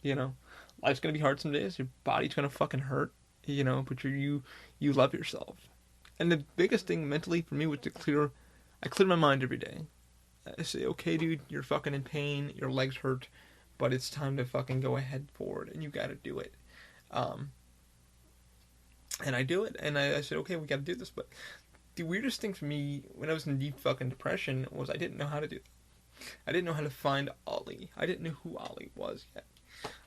You know, life's going to be hard some days. Your body's going to fucking hurt, you know, but you love yourself. And the biggest thing mentally for me was I clear my mind every day. I say, okay, dude, you're fucking in pain, your legs hurt, but it's time to fucking go ahead forward, and you gotta do it. And I do it, and I said, okay, we gotta do this, but the weirdest thing for me, when I was in deep fucking depression, was I didn't know how to do it. I didn't know how to find Ollie. I didn't know who Ollie was yet.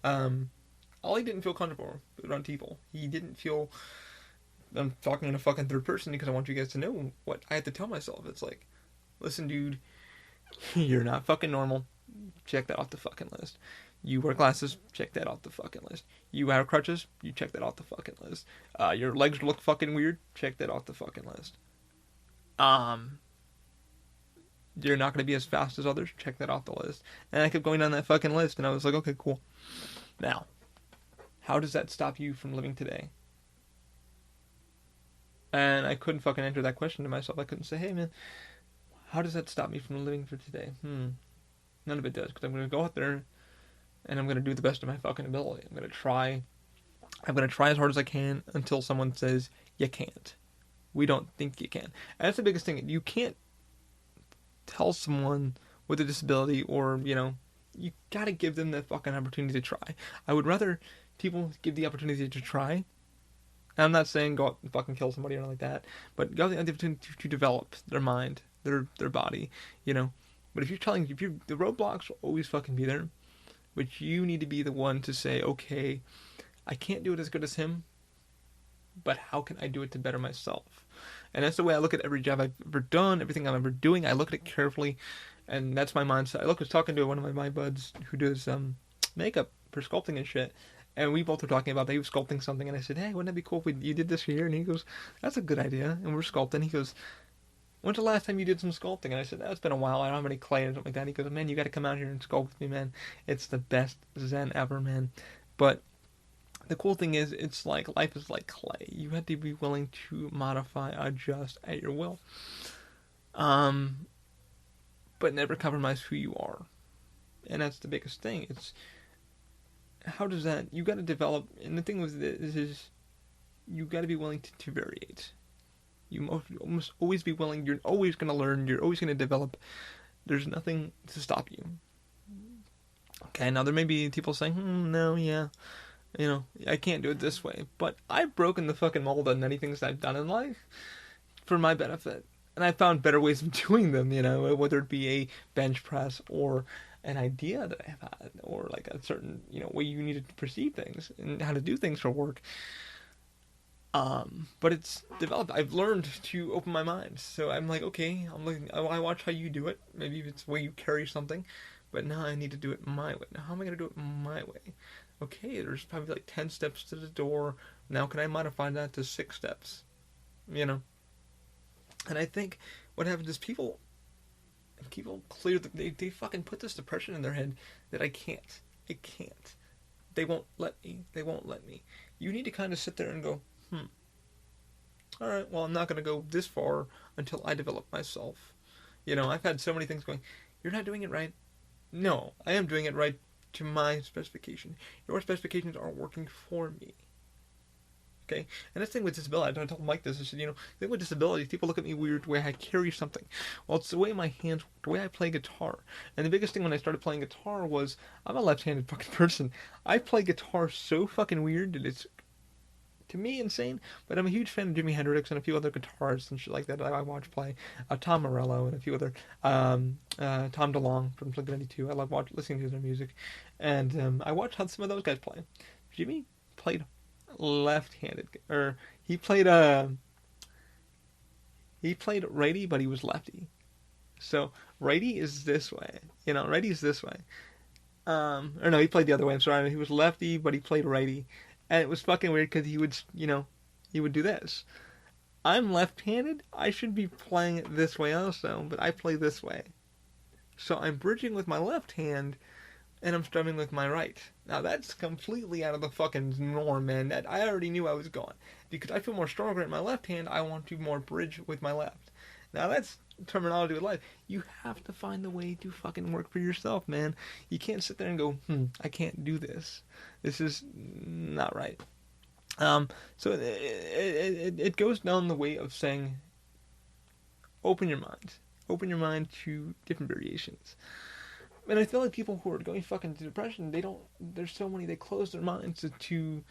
Ollie didn't feel comfortable around people. He didn't feel... I'm talking in a fucking third person because I want you guys to know what I had to tell myself. It's like, listen, dude, you're not fucking normal. Check that off the fucking list. You wear glasses. Check that off the fucking list. You have crutches. You check that off the fucking list. Your legs look fucking weird. Check that off the fucking list. You're not going to be as fast as others. Check that off the list. And I kept going down that fucking list, and I was like, okay, cool. Now, how does that stop you from living today? And I couldn't fucking answer that question to myself. I couldn't say, hey, man, how does that stop me from living for today? None of it does, because I'm going to go out there and I'm going to do the best of my fucking ability. I'm going to try as hard as I can until someone says, you can't. We don't think you can. And that's the biggest thing. You can't tell someone with a disability or, you know, you got to give them the fucking opportunity to try. I would rather people give the opportunity to try. I'm not saying go out and fucking kill somebody or anything like that, but go out the opportunity to develop their mind, their body, you know. But the roadblocks will always fucking be there, but you need to be the one to say, okay, I can't do it as good as him, but how can I do it to better myself? And that's the way I look at every job I've ever done, everything I'm ever doing. I look at it carefully, and that's my mindset. I was talking to one of my buds who does makeup for sculpting and shit, And we both were talking about that. He was sculpting something, and I said, "Hey, wouldn't it be cool if you did this here?" And he goes, "That's a good idea." And we're sculpting. He goes, "When's the last time you did some sculpting?" And I said, "It's been a while. I don't have any clay or something like that." He goes, "Man, you got to come out here and sculpt with me, man. It's the best zen ever, man." But the cool thing is, it's like life is like clay. You have to be willing to modify, adjust at your will, um, but never compromise who you are. And that's the biggest thing. It's how does that? You got to develop. And the thing with this is, you got to be willing to variate. You must always be willing. You're always going to learn. You're always going to develop. There's nothing to stop you. Okay, now there may be people saying, no, yeah, I can't do it this way. But I've broken the fucking mold on many things I've done in life for my benefit. And I found better ways of doing them, whether it be a bench press or an idea that I've had, or like a certain, way you need to perceive things and how to do things for work. But it's developed. I've learned to open my mind. So I'm like, okay, I watch how you do it. Maybe it's the way you carry something, but now I need to do it my way. Now, how am I going to do it my way? Okay, there's probably like 10 steps to the door. Now, can I modify that to 6 steps? And I think what happens is people clear they fucking put this depression in their head that I can't. They won't let me. You need to kind of sit there and go, alright, well, I'm not going to go this far until I develop myself. I've had so many things going, you're not doing it right. No, I am doing it right to my specification. Your specifications aren't working for me. Okay? And that's the thing with disability. I told Mike this. I said, the thing with disabilities, people look at me weird the way I carry something. Well, it's the way my hands work, the way I play guitar. And the biggest thing when I started playing guitar was, I'm a left-handed fucking person. I play guitar so fucking weird that it's, to me, insane. But I'm a huge fan of Jimi Hendrix and a few other guitarists and shit like that I watch play. Tom Morello and a few other, Tom DeLonge from Blink-182. I love listening to their music. And I watched how some of those guys play. Jimmy played left-handed, or he played righty, but he was lefty. So righty is this way, righty is this way. Or no, he played the other way. I'm sorry, he was lefty, but he played righty, and it was fucking weird because he would, he would do this. I'm left-handed. I should be playing it this way also, but I play this way. So I'm bridging with my left hand, and I'm strumming with my right. Now that's completely out of the fucking norm, man. That I already knew I was going. Because I feel more stronger in my left hand, I want to more bridge with my left. Now that's terminology with life. You have to find the way to fucking work for yourself, man. You can't sit there and go, I can't do this. This is not right. So it goes down the way of saying, open your mind. Open your mind to different variations. And I feel like people who are going fucking to depression, there's so many, they close their minds to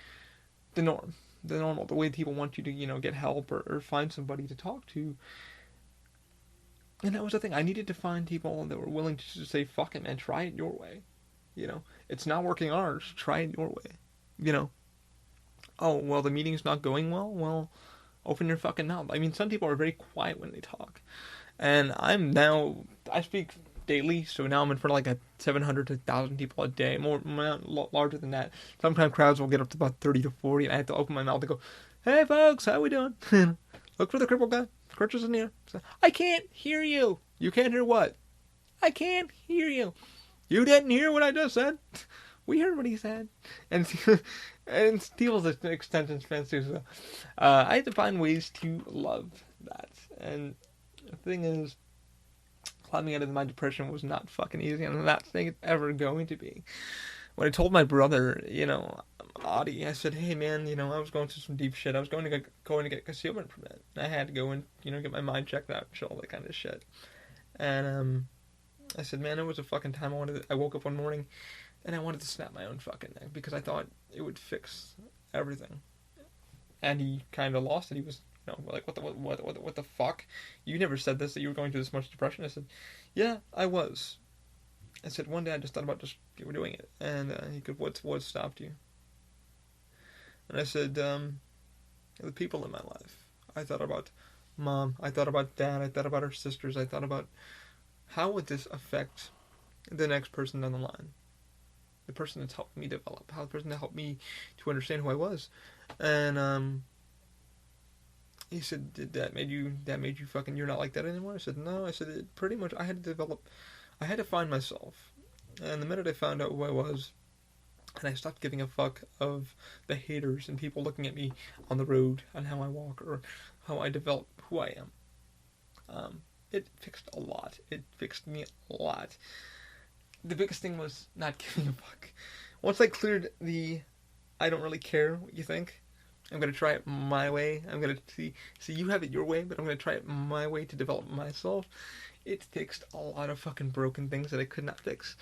the norm, the normal, the way people want you to, get help or find somebody to talk to. And that was the thing. I needed to find people that were willing to just say, fuck it, man, try it your way. It's not working ours, try it your way. Oh, well, the meeting's not going well? Well, open your fucking mouth. I mean, some people are very quiet when they talk. And I speak daily, so now I'm in front of like 700 to 1,000 people a day, more larger than that. Sometimes crowds will get up to about 30 to 40, and I have to open my mouth and go, hey folks, how we doing? Look for the crippled guy. Crutches in here. I can't hear you. You can't hear what? I can't hear you. You didn't hear what I just said? We heard what he said. And Steele's extension fans too, so I had to find ways to love that. And the thing is, climbing out of my depression was not fucking easy, and I'm not saying it's ever going to be. When I told my brother, Audie, I said, hey man, I was going through some deep shit. I was going to get a concealment permit. I had to go and, get my mind checked out and all that kind of shit. And I said, man, it was a fucking time I woke up one morning and I wanted to snap my own fucking neck because I thought it would fix everything. And he kind of lost it. He was, like, what the fuck? You never said this, that you were going through this much depression. I said, yeah, I was. I said, one day I just thought about just doing it. And he goes, what stopped you? And I said, the people in my life. I thought about mom. I thought about dad. I thought about our sisters. I thought about how would this affect the next person down the line. the person that's helped me develop, how the person that helped me to understand who I was. And he said, "Did that made you fucking, you're not like that anymore?" I said, "No." I said, "It pretty much, I had to develop, I had to find myself. And the minute I found out who I was, and I stopped giving a fuck of the haters and people looking at me on the road and how I walk or how I develop who I am, it fixed a lot. It fixed me a lot. The biggest thing was not giving a fuck. Once I cleared the, I don't really care what you think, I'm going to try it my way. I'm going to see you have it your way, but I'm going to try it my way to develop myself. It fixed a lot of fucking broken things that I could not fix.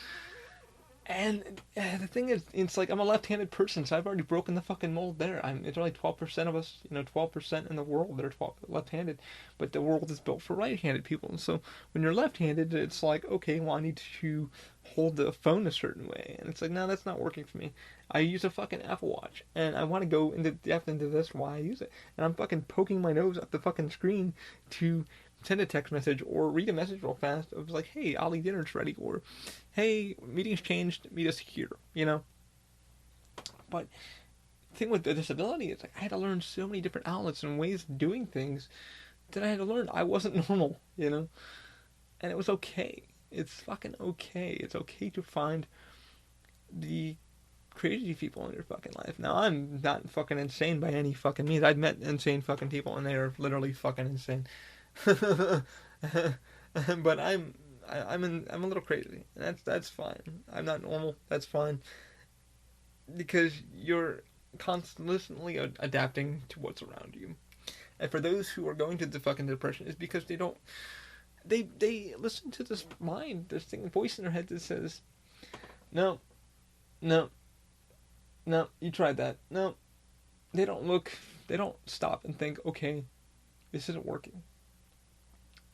And the thing is, it's like I'm a left-handed person, so I've already broken the fucking mold there. It's only 12% of us, 12% in the world that are left-handed, but the world is built for right-handed people. And so when you're left-handed, it's like, okay, well, I need to hold the phone a certain way, and it's like, no, that's not working for me. I use a fucking Apple Watch, and I want to go into depth into this why I use it, and I'm fucking poking my nose at the fucking screen to send a text message or read a message real fast. It was like, hey, Ollie, dinner's ready, or hey, meeting's changed, meet us here, But the thing with the disability is, like, I had to learn so many different outlets and ways of doing things that I had to learn. I wasn't normal, and it was okay. It's fucking okay. It's okay to find the crazy people in your fucking life. Now, I'm not fucking insane by any fucking means. I've met insane fucking people, and they are literally fucking insane. But I'm a little crazy. That's fine. I'm not normal. That's fine. Because you're constantly adapting to what's around you. And for those who are going to the fucking depression, it's because they don't. They listen to this mind, this voice in their head that says, no, no, no, you tried that. No. They don't stop and think, okay, this isn't working.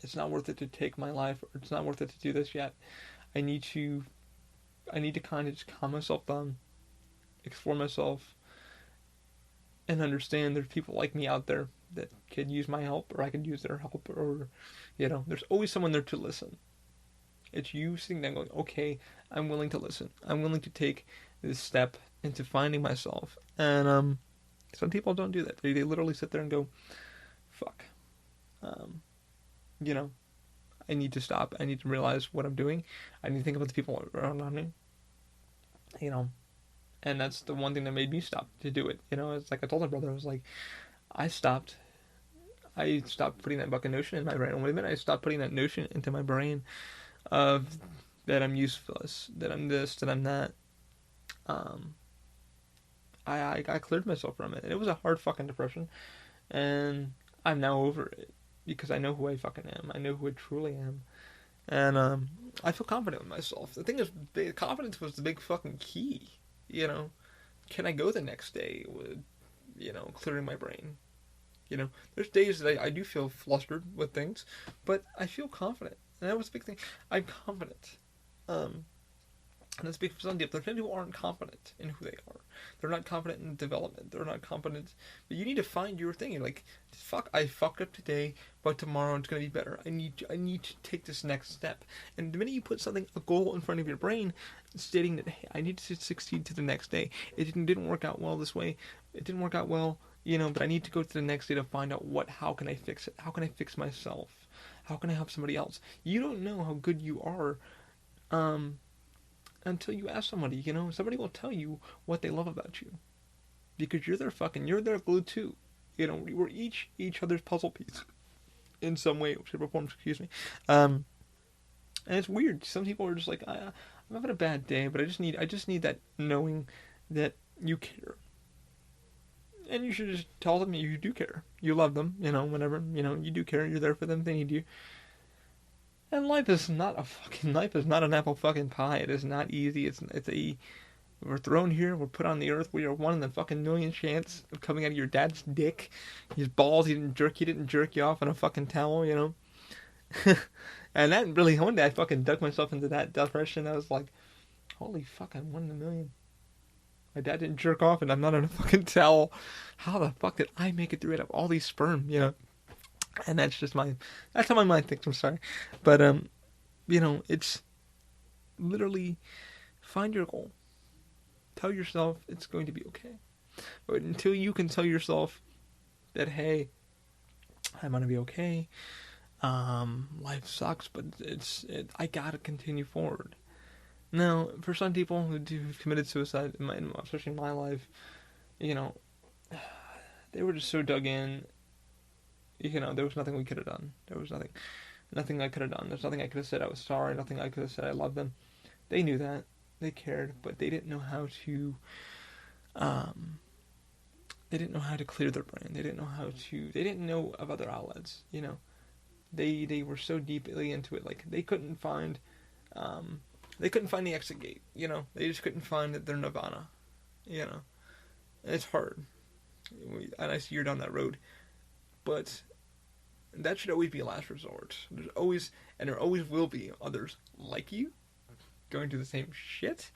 It's not worth it to take my life, or it's not worth it to do this yet. I need to kind of just calm myself down, explore myself, and understand there's people like me out there that could use my help, or I could use their help, or, there's always someone there to listen. It's you sitting there going, okay, I'm willing to listen. I'm willing to take this step into finding myself. And some people don't do that. They literally sit there and go, fuck. I need to stop. I need to realize what I'm doing. I need to think about the people around me. And that's the one thing that made me stop to do it. It's like I told my brother, I was like, I stopped putting that fucking notion in my brain. Wait a minute, I stopped putting that notion into my brain of that I'm useless, that I'm this, that I'm that. I cleared myself from it. And it was a hard fucking depression. And I'm now over it. Because I know who I fucking am. I know who I truly am. And I feel confident with myself. The thing is, the confidence was the big fucking key. Can I go the next day with, clearing my brain? There's days that I do feel flustered with things, but I feel confident. And that was the big thing. I'm confident. And that's big for some people. There's many people who aren't confident in who they are. They're not confident in development. They're not confident. But you need to find your thing. You're like, fuck, I fucked up today, but tomorrow it's going to be better. I need to take this next step. And the minute you put a goal in front of your brain, stating that, hey, I need to succeed to the next day. It didn't work out well this way. It didn't work out well, but I need to go to the next day to find out how can I fix it? How can I fix myself? How can I help somebody else? You don't know how good you are, until you ask somebody, somebody will tell you what they love about you. Because you're their glue too. We're each other's puzzle piece. In some way, shape, or form, excuse me. And it's weird. Some people are just like, I'm having a bad day, but I just need that knowing that you care. And you should just tell them you do care. You love them, whenever, you do care, you're there for them, they need you. And life is not an apple fucking pie. It is not easy. We're thrown here, we're put on the earth, we are 1 in a fucking million chance of coming out of your dad's dick. His balls, he didn't jerk you off in a fucking towel, And that really, one day I fucking dug myself into that depression. I was like, holy fuck, I'm 1 in a million. My dad didn't jerk off and I'm not in a fucking towel. How the fuck did I make it through it of all these sperm, And that's how my mind thinks, I'm sorry. But, it's literally find your goal. tell yourself it's going to be okay. But until you can tell yourself that, hey, I'm going to be okay, life sucks, but I gotta continue forward. Now, for some people who've committed suicide, especially in my life, you know, they were just so dug in. You know, there was nothing we could have done. There was nothing I could have done. There's nothing I could have said I was sorry. Nothing I could have said I loved them. They knew that. They cared, but they didn't know how to. They didn't know how to clear their brain. They didn't know how to. They didn't know of other outlets. You know, they were so deeply into it. Like they couldn't find. They couldn't find the exit gate. You know, they just couldn't find their nirvana. You know, and it's hard. And I see you're down that road, but that should always be a last resort. There's always, and there always will be others like you going through the same shit,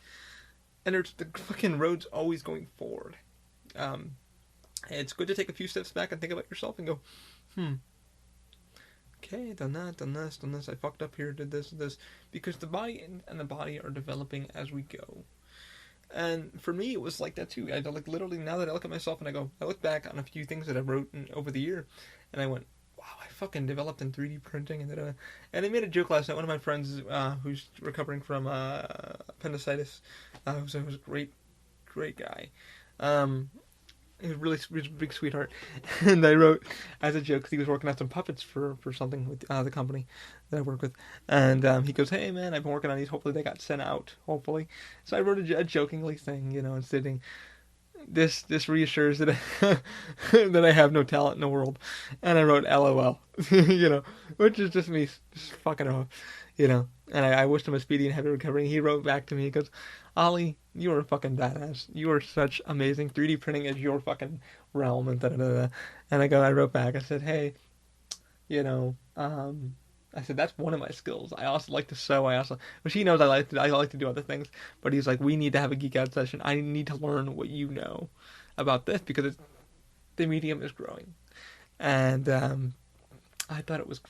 and there's the fucking road's always going forward. It's good to take a few steps back and think about yourself and go, okay, done that, done this, I fucked up here, did this, because the body and the body are developing as we go. And for me, it was like that too. I like literally, now that I look at myself and I look back on a few things that I wrote over the year, and I went, wow, I fucking developed in 3D printing, and I made a joke last night. One of my friends who's recovering from appendicitis, was a great guy. He was a big sweetheart, and I wrote as a joke because he was working on some puppets for something with the company that I work with, and he goes, "Hey man, I've been working on these. Hopefully they got sent out. Hopefully." So I wrote a jokingly thing, you know, and stating, "This reassures that that I have no talent in the world," and I wrote LOL, you know, which is just me just fucking off, you know. And I wished him a speedy and happy recovery. And he wrote back to me. He goes, "Ollie, you are a fucking badass. You are such amazing. 3D printing is your fucking realm." And da-da-da-da. And I wrote back. I said, "Hey, you know, I said that's one of my skills. I also like to sew. Which he knows I like to do other things. But he's like, we need to have a geek out session. I need to learn what you know about this because the medium is growing." And I thought it was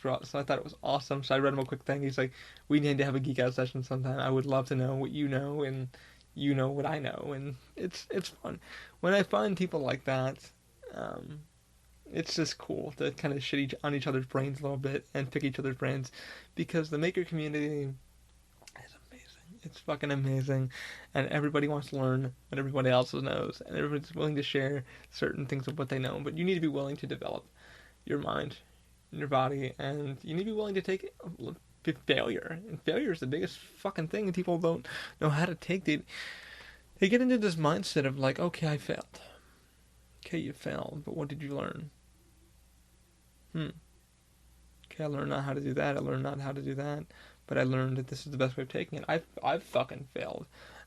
awesome. So I read him a quick thing. He's like, "We need to have a geek out session sometime. I would love to know what you know, and you know what I know." And it's fun when I find people like that. It's just cool to kind of shit on each other's brains a little bit and pick each other's brains, because the maker community is amazing. It's fucking amazing, and everybody wants to learn what everybody else knows, and everybody's willing to share certain things of what they know. But you need to be willing to develop your mind, your body, and you need to be willing to take failure. And failure is the biggest fucking thing people don't know how to take. They get into this mindset of like, okay, I failed. Okay, you failed, but what did you learn? Okay, I learned not how to do that. I learned not how to do that, but I learned that this is the best way of taking it. I've fucking failed.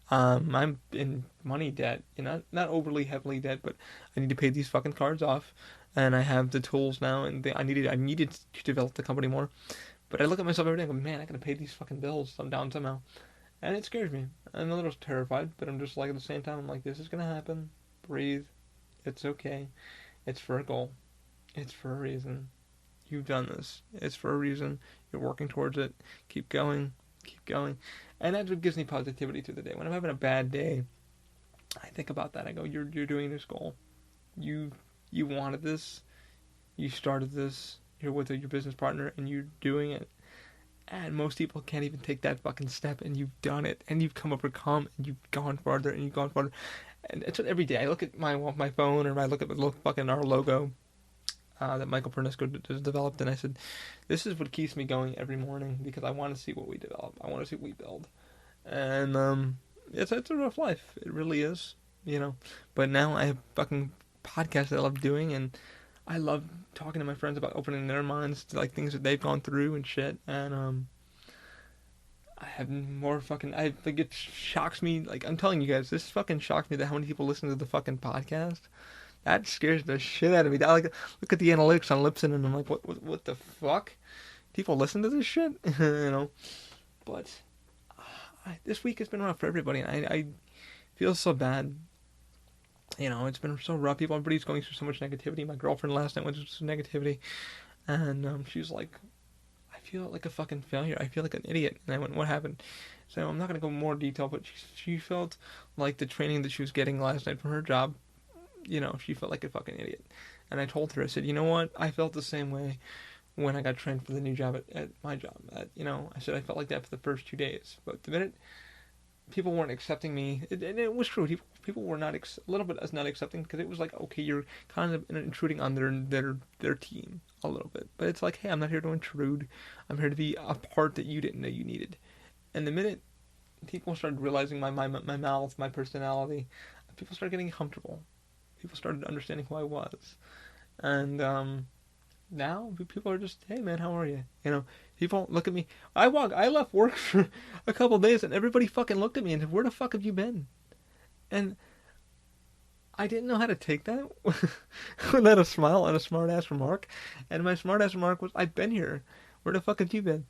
I'm in money debt, you know, not overly heavily debt, but I need to pay these fucking cards off. And I have the tools now, and I needed to develop the company more. But I look at myself every day and go, man, I gotta pay these fucking bills down somehow. And it scares me. I'm a little terrified, but I'm just like, at the same time, I'm like, this is gonna happen. Breathe. It's okay. It's for a goal. It's for a reason. You've done this. It's for a reason. You're working towards it. Keep going. Keep going. And that's what gives me positivity through the day. When I'm having a bad day, I think about that. I go, you're doing this goal. You wanted this, you started this, you're with your business partner, and you're doing it. And most people can't even take that fucking step, and you've done it, and you've come overcome, and you've gone farther, and you've gone farther. And it's what every day I look at my phone, or I look at fucking our logo that Michael Pernisco has developed, and I said, this is what keeps me going every morning, because I want to see what we develop. I want to see what we build. And it's a rough life. It really is, you know. But now I have fucking podcasts that I love doing, and I love talking to my friends about opening their minds to like things that they've gone through and shit. And I have more fucking. I think it shocks me. Like I'm telling you guys, this fucking shocks me that how many people listen to the fucking podcast. That scares the shit out of me. I like look at the analytics on Libsyn, and I'm like, what the fuck? People listen to this shit, you know. But this week has been rough for everybody, and I feel so bad. You know, it's been so rough. Everybody's going through so much negativity. My girlfriend last night went through some negativity, and she was like, I feel like a fucking failure. I feel like an idiot. And I went, what happened? So I'm not going to go more detail, but she felt like the training that she was getting last night from her job, she felt like a fucking idiot. And I told her, I said, you know what? I felt the same way when I got trained for the new job at my job. I said I felt like that for the first 2 days. But the minute people weren't accepting me, and it was true. People were not a little bit as not accepting, because it was like, okay, you're kind of intruding on their team a little bit. But it's like, hey, I'm not here to intrude. I'm here to be a part that you didn't know you needed. And the minute people started realizing my mouth, my personality, people started getting comfortable. People started understanding who I was. And now people are just, hey man, how are you? People look at me. I left work for a couple of days, and everybody fucking looked at me and said, where the fuck have you been? And I didn't know how to take that without a smile and a smart ass remark. And my smart ass remark was, I've been here. Where the fuck have you been?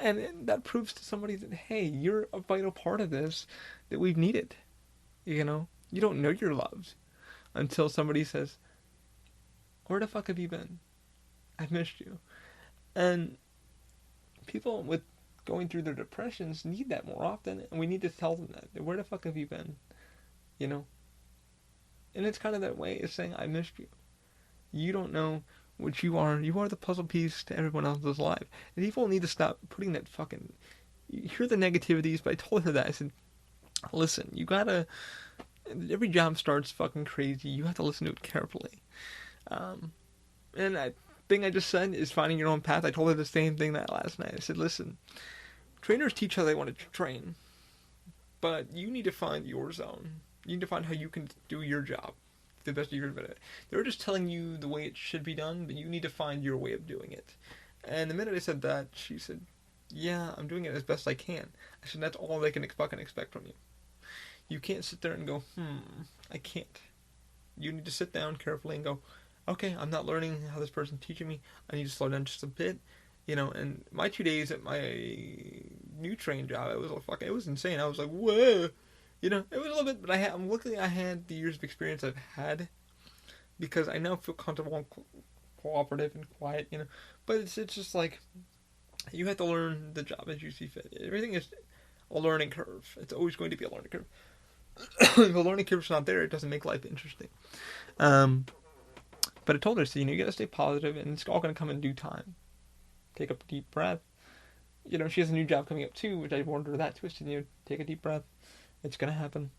And that proves to somebody that, hey, you're a vital part of this that we've needed. You don't know you're loved until somebody says, where the fuck have you been? I've missed you. And people with going through their depressions need that more often, and we need to tell them that. Where the fuck have you been? And it's kind of that way. It's saying, I missed you. You don't know what you are. You are the puzzle piece to everyone else's life. And people need to stop putting that fucking... You hear the negativities, but I told her that. I said, listen, you gotta... Every job starts fucking crazy. You have to listen to it carefully. And I thing I just said is finding your own path. I told her the same thing that last night. I said, listen, trainers teach how they want to train, but you need to find your zone. You need to find how you can do your job the best of your ability. They're just telling you the way it should be done, but you need to find your way of doing it. And the minute I said that, she said, yeah, I'm doing it as best I can. I said, that's all they can fucking expect from you. You can't sit there and go, I can't. You need to sit down carefully and go, okay, I'm not learning how this person's teaching me. I need to slow down just a bit. And my 2 days at my new train job, it was insane. I was like, whoa. It was a little bit, but I'm luckily I had the years of experience I've had, because I now feel comfortable and cooperative and quiet, But it's just like, you have to learn the job as you see fit. Everything is a learning curve. It's always going to be a learning curve. If the learning curve's not there, it doesn't make life interesting. But I told her, so, you got to stay positive, and it's all going to come in due time. Take a deep breath. She has a new job coming up too, which I warned her that too. I said, take a deep breath. It's going to happen.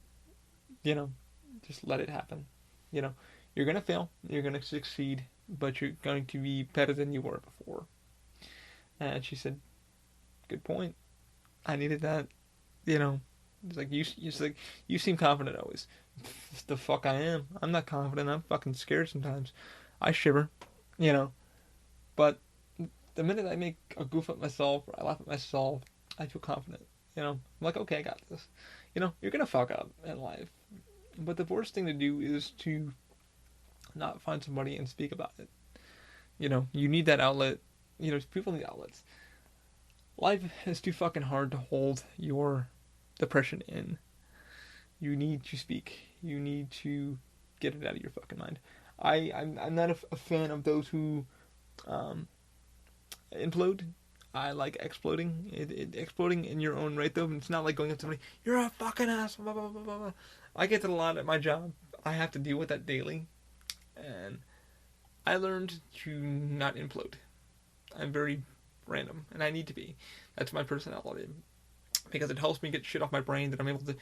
Just let it happen. You're going to fail. You're going to succeed, but you're going to be better than you were before. And she said, good point. I needed that. It's like, you seem confident always. The fuck I am. I'm not confident. I'm fucking scared sometimes. I shiver, But the minute I make a goof at myself, or I laugh at myself, I feel confident. I'm like, okay, I got this. You're gonna fuck up in life, but the worst thing to do is to not find somebody and speak about it. You need that outlet. People need outlets. Life is too fucking hard to hold your depression in. You need to speak. You need to get it out of your fucking mind. I'm not a fan of those who implode. I like exploding. Exploding in your own right, though. It's not like going up to somebody, you're a fucking ass, blah, blah, blah, blah, blah. I get that a lot at my job. I have to deal with that daily. And I learned to not implode. I'm very random, and I need to be. That's my personality. Because it helps me get shit off my brain that I'm able to...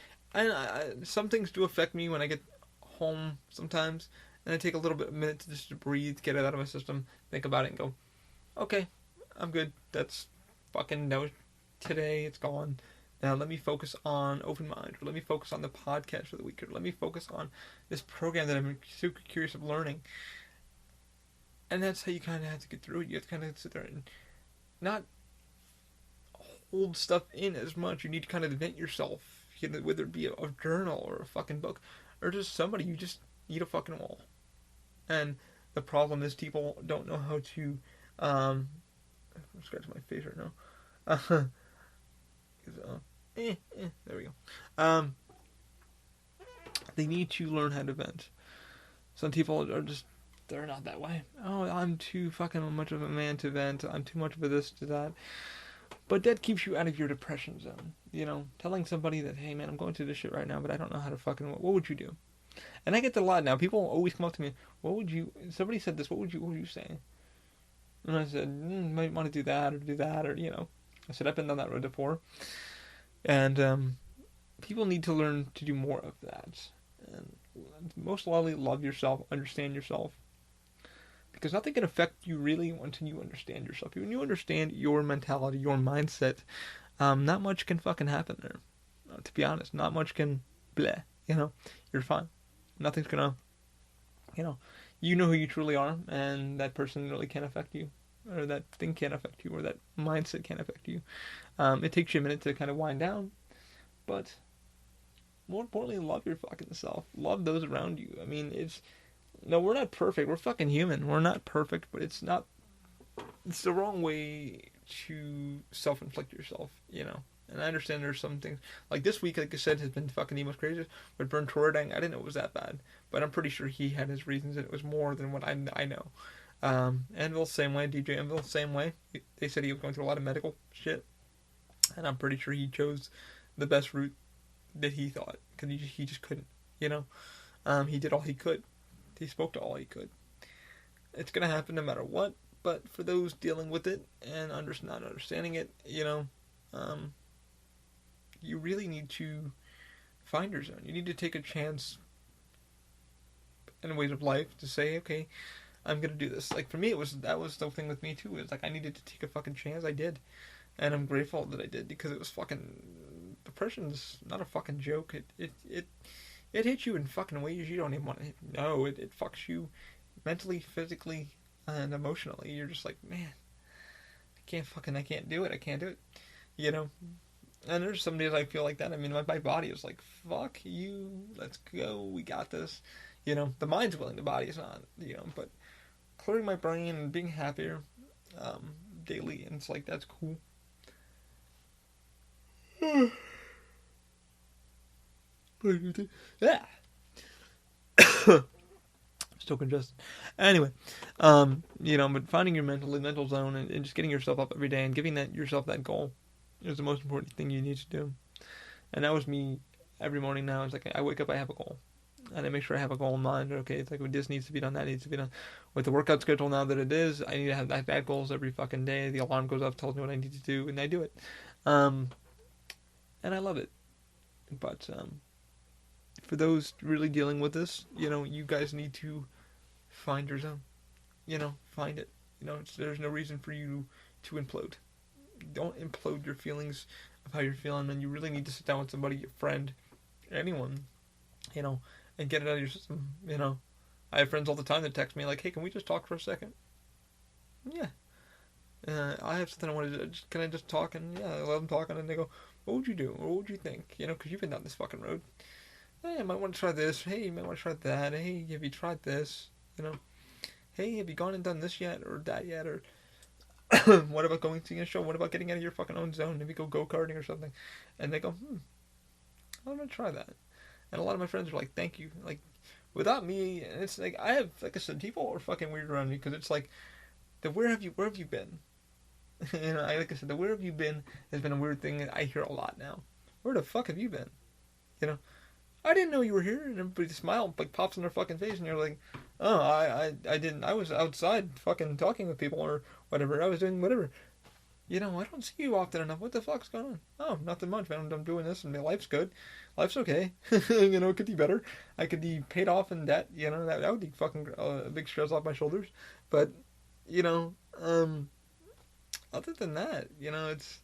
some things do affect me when I get home sometimes, and I take a little bit of a minute to just breathe, get it out of my system, think about it, and go, okay, I'm good. That was today. It's gone. Now let me focus on Open Mind, or let me focus on the podcast for the week, or let me focus on this program that I'm super curious of learning. And that's how you kind of have to get through it. You have to kind of sit there and not hold stuff in as much. You need to kind of vent yourself, whether it be a journal or a fucking book, or just somebody. You just need a fucking wall. And the problem is people don't know how to... I'm scratching my face right now. There we go. They need to learn how to vent. Some people are just... They're not that way. Oh, I'm too fucking much of a man to vent. I'm too much of a this to that. But that keeps you out of your depression zone. You know, telling somebody that, hey man, I'm going through this shit right now, but I don't know how to fucking, what would you do? And I get that a lot now. People always come up to me, what would you, somebody said this, what would you say? And I said, might want to do that, or, you know. I said, I've been down that road before. And people need to learn to do more of that. And most likely, love yourself, understand yourself. Because nothing can affect you really until you understand yourself. When you understand your mentality, your mindset, not much can fucking happen there. To be honest, not much can, bleh, you know, you're fine. Nothing's gonna, you know who you truly are, and that person really can't affect you, or that thing can't affect you, or that mindset can't affect you. It takes you a minute to kind of wind down, but more importantly, love your fucking self. Love those around you. I mean, no, we're not perfect. We're fucking human. We're not perfect, but it's the wrong way to self-inflict yourself, you know. And I understand there's some things, like this week, like I said, has been fucking the most crazy. With Bernd Torridang, I didn't know it was that bad, but I'm pretty sure he had his reasons, and it was more than what I know. Anvil, same way. DJ Anvil, same way. They said he was going through a lot of medical shit, and I'm pretty sure he chose the best route that he thought, because he just couldn't, you know. He did all he could. He spoke to all he could. It's gonna happen no matter what, but for those dealing with it and not understanding it, you know, you really need to find your zone. You need to take a chance in ways of life to say, okay, I'm gonna do this. Like for me, that was the thing with me too. It was like I needed to take a fucking chance. I did, and I'm grateful that I did, because it was fucking, depression's not a fucking joke. It hits you in fucking ways you don't even want to know. It fucks you mentally, physically, and emotionally. You're just like, man, I can't do it. I can't do it. You know? And there's some days I feel like that. I mean, my body is like, fuck you, let's go, we got this. You know, the mind's willing, the body is not, you know, but clearing my brain and being happier daily, and it's like, that's cool. Yeah. Still congested. Anyway, you know, but finding your mental zone, and just getting yourself up every day and giving yourself that goal is the most important thing you need to do. And that was me every morning now. It's like I wake up, I have a goal, and I make sure I have a goal in mind. Okay, it's like, well, this needs to be done, that needs to be done. With the workout schedule now that it is, I need to have that goals every fucking day. The alarm goes off, tells me what I need to do, and I do it. And I love it. But for those really dealing with this, you know, you guys need to find your zone. You know, find it. You know, there's no reason for you to implode. Don't implode your feelings of how you're feeling, and you really need to sit down with somebody, a friend, anyone, you know, and get it out of your system. You know, I have friends all the time that text me like, hey, can we just talk for a second? Yeah. I have something I want to do. Can I just talk? And yeah, I love them talking, and they go, what would you do? Or what would you think? You know, because you've been down this fucking road. Hey, I might want to try this. Hey, you might want to try that. Hey, have you tried this? You know, hey, have you gone and done this yet, or that yet, or what about going to a show? What about getting out of your fucking own zone? Maybe go karting or something. And they go, I'm gonna try that. And a lot of my friends are like, thank you. Like, without me, and it's like, like I said, people are fucking weird around me, because it's like, where have you been? You know, like I said, the where have you been has been a weird thing that I hear a lot now. Where the fuck have you been? You know, I didn't know you were here, and everybody smile like pops on their fucking face, and you're like, oh, I didn't. I was outside fucking talking with people or whatever. I was doing whatever. You know, I don't see you often enough. What the fuck's going on? Oh, nothing much, man. I'm doing this, and my life's good. Life's okay. You know, it could be better. I could be paid off in debt. You know, that would be fucking a big stress off my shoulders. But, you know, other than that, you know, it's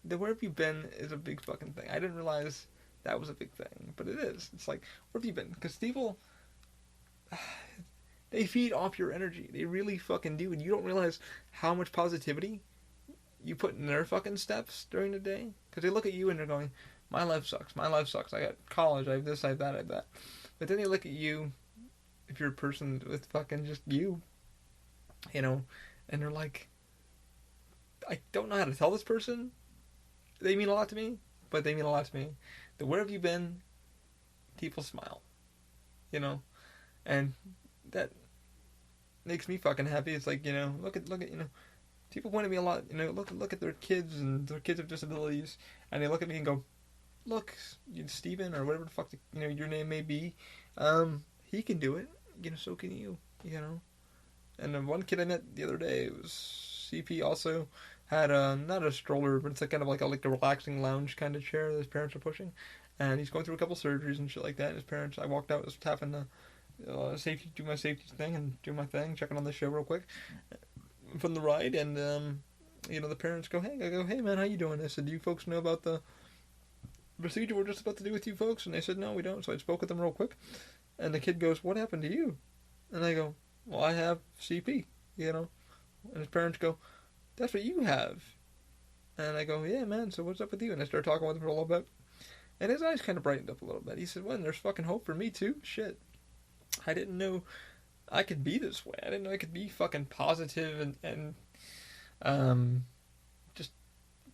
the where have you been is a big fucking thing. I didn't realize that was a big thing, but it is. It's like, where have you been? Because people, they feed off your energy. They really fucking do, and you don't realize how much positivity you put in their fucking steps during the day. Because they look at you and they're going, my life sucks. My life sucks. I got college. I have this. I have that. I have that. But then they look at you, if you're a person with fucking just you, you know, and they're like, I don't know how to tell this person. They mean a lot to me, but they mean a lot to me. The where have you been? People smile, you know, and that makes me fucking happy. It's like, you know, look at you know, People point at me a lot, look at their kids and their kids with disabilities, and they look at me and go, look, Steven, or whatever the fuck, your name may be, he can do it, so can you, And then one kid I met the other day, it was CP, also had not a stroller, but it's like kind of like a relaxing lounge kind of chair that his parents are pushing, and he's going through a couple surgeries and shit like that. And his parents, I walked out, was tapping the do my safety thing and do my thing, checking on the show real quick from the ride, and the parents go, hey, I go, hey man, how you doing? I said, do you folks know about the procedure we're just about to do with you folks? And they said, no, we don't. So I spoke with them real quick, and the kid goes, what happened to you? And I go, well, I have CP, and his parents go, that's what you have. And I go, yeah, man, so what's up with you? And I started talking with him for a little bit, and his eyes kind of brightened up a little bit. He said, well, there's fucking hope for me too. Shit, I didn't know I could be this way. I didn't know I could be fucking positive and just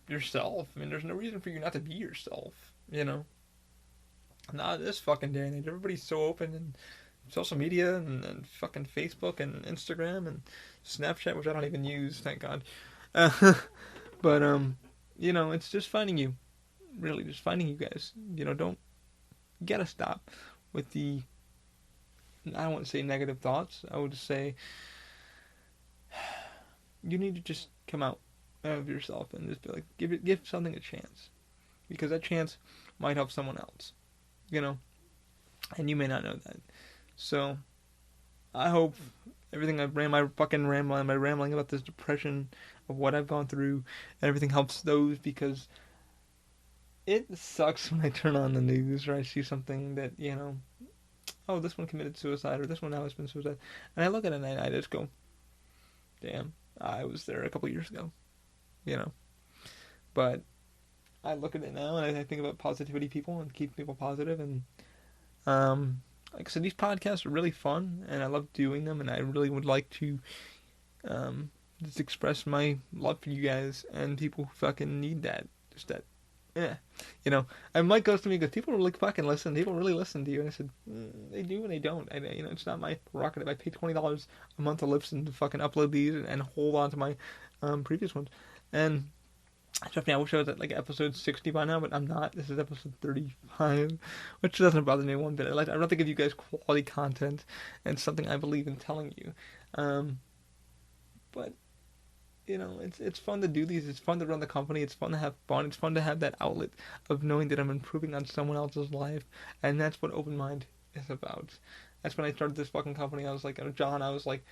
yourself. I mean, there's no reason for you not to be yourself, Not this fucking day and age. Everybody's so open, and social media and fucking Facebook and Instagram and Snapchat, which I don't even use, thank God. But it's just finding you. Really, just finding you guys. You gotta stop with the, I don't want to say negative thoughts. I would just say you need to just come out of yourself and just be like, give something a chance, because that chance might help someone else, and you may not know that. So I hope everything my rambling about this depression of what I've gone through and everything helps those, because it sucks when I turn on the news or I see something that, oh, this one committed suicide, or this one now has been suicide. And I look at it and I just go, damn, I was there a couple years ago, But I look at it now and I think about positivity people and keep people positive. And, like I said, these podcasts are really fun and I love doing them. And I really would like to, just express my love for you guys, and people who fucking need that. Just that. Yeah, and Mike goes to me and goes, people really fucking listen. People really listen to you. And I said, they do and they don't. It's not my prerogative. I pay $20 a month to listen to fucking upload these and hold on to my previous ones. And trust me, I wish I was at like episode 60 by now, but I'm not. This is episode 35, which doesn't bother me one bit. I'd rather give you guys quality content and something I believe in telling you. But it's fun to do these. It's fun to run the company. It's fun to have fun. It's fun to have that outlet of knowing that I'm improving on someone else's life. And that's what Open Mind is about. That's when I started this fucking company. I was like, John, I was like,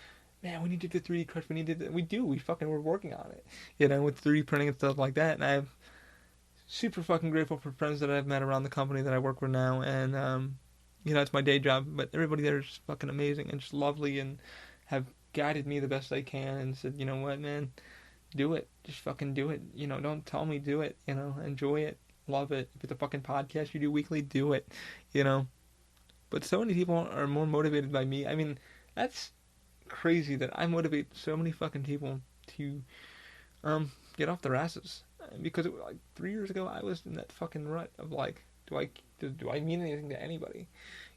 man, we need to do 3D crush. We're working on it. With 3D printing and stuff like that. And I'm super fucking grateful for friends that I've met around the company that I work with now. And, it's my day job. But everybody there is fucking amazing and just lovely and have guided me the best I can and said, you know what, man, do it. Just fucking do it. Don't tell me, do it. Enjoy it. Love it. If it's a fucking podcast you do weekly, do it. But so many people are more motivated by me. I mean, that's crazy that I motivate so many fucking people to get off their asses. Because like 3 years ago, I was in that fucking rut of like, do I mean anything to anybody?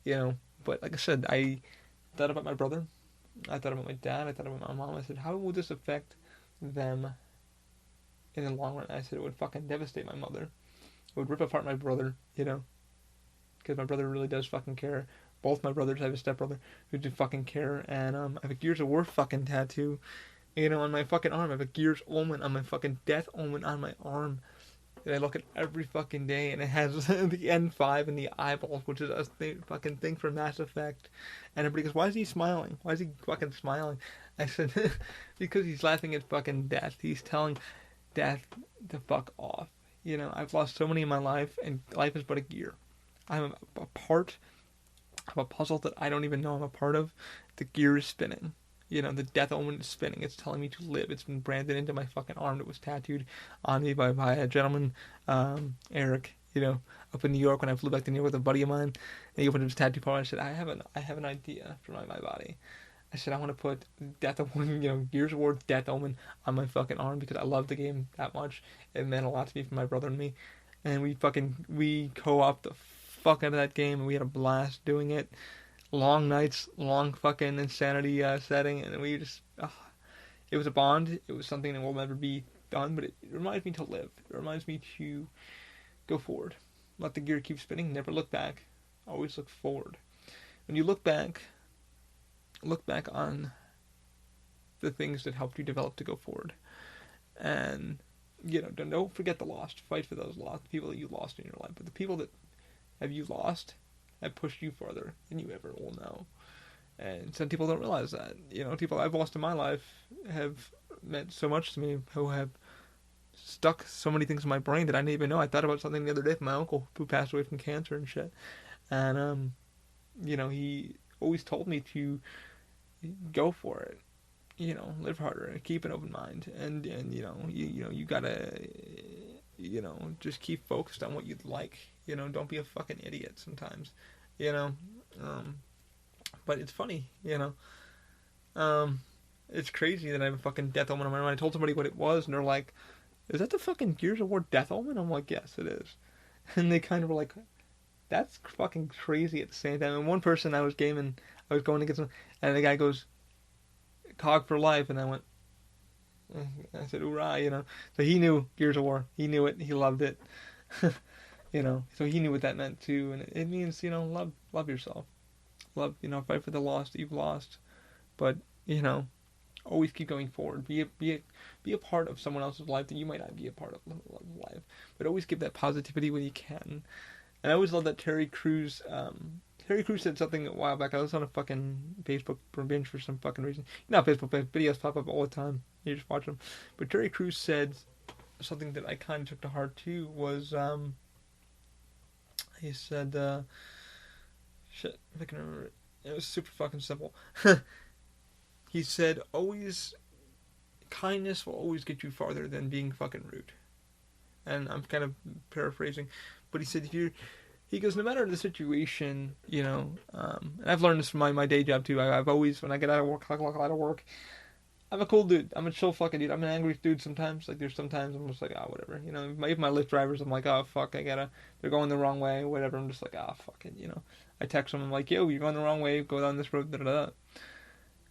But like I said, I thought about my brother. I thought about my dad. I thought about my mom. I said, how would this affect them in the long run? I said, it would fucking devastate my mother. It would rip apart my brother, because my brother really does fucking care. Both my brothers, I have a stepbrother who do fucking care, and I have a Gears of War fucking tattoo, on my fucking arm. I have a Gears omen on my fucking death omen on my arm that I look at every fucking day, and it has the N5 and the eyeballs, which is a fucking thing for Mass Effect. And everybody goes, why is he smiling? Why is he fucking smiling? I said, because he's laughing at fucking death. He's telling death to fuck off. I've lost so many in my life, and life is but a gear. I'm a part of a puzzle that I don't even know I'm a part of. The gear is spinning. The death omen is spinning. It's telling me to live. It's been branded into my fucking arm that was tattooed on me by a gentleman, Eric, up in New York when I flew back to New York with a buddy of mine. And he opened his tattoo parlor. I said, I have an idea for my body. I said, I want to put Death Omen, Gears of War Death Omen on my fucking arm because I love the game that much. It meant a lot to me for my brother and me. And we co-opted the fuck out of that game and we had a blast doing it. Long nights, long fucking insanity setting, and we just, It was a bond. It was something that will never be done, but it reminds me to live. It reminds me to go forward. Let the gear keep spinning. Never look back. Always look forward. When you look back on the things that helped you develop to go forward. And, don't forget the lost. Fight for those lost people that you lost in your life. But the people that have you lost have pushed you farther than you ever will know. And some people don't realize that. People I've lost in my life have meant so much to me, who have stuck so many things in my brain that I didn't even know. I thought about something the other day from my uncle who passed away from cancer and shit. And, he always told me to go for it. Live harder and keep an open mind. And you gotta, just keep focused on what you'd like. Don't be a fucking idiot sometimes. But it's funny, it's crazy that I have a fucking Death Omen on my mind. I told somebody what it was, and they're like, is that the fucking Gears of War Death Omen? I'm like, yes, it is. And they kind of were like, that's fucking crazy at the same time. And one person I was going to get some, and the guy goes, Cog for life, and I went, I said, hoorah, So he knew Gears of War. He knew it. He loved it. So he knew what that meant too. And it means, love yourself. Love, fight for the lost that you've lost. But, always keep going forward. Be a part of someone else's life that you might not be a part of life. But always give that positivity when you can. And I always love that Terry Crews said something a while back. I was on a fucking Facebook binge for some fucking reason. Not Facebook, but videos pop up all the time. You just watch them. But Terry Crews said something that I kind of took to heart too. Was he said, shit, if I can remember it. It was super fucking simple. He said, kindness will always get you farther than being fucking rude. And I'm kind of paraphrasing, but he said, he goes, no matter the situation, and I've learned this from my day job too. I've always, when I get out of work, I'm a cool dude. I'm a chill fucking dude. I'm an angry dude sometimes. Like, there's sometimes I'm just like, whatever. If my Lyft drivers, I'm like, fuck, they're going the wrong way, whatever. I'm just like, fuck it, I text them, I'm like, yo, you're going the wrong way, go down this road, da-da-da.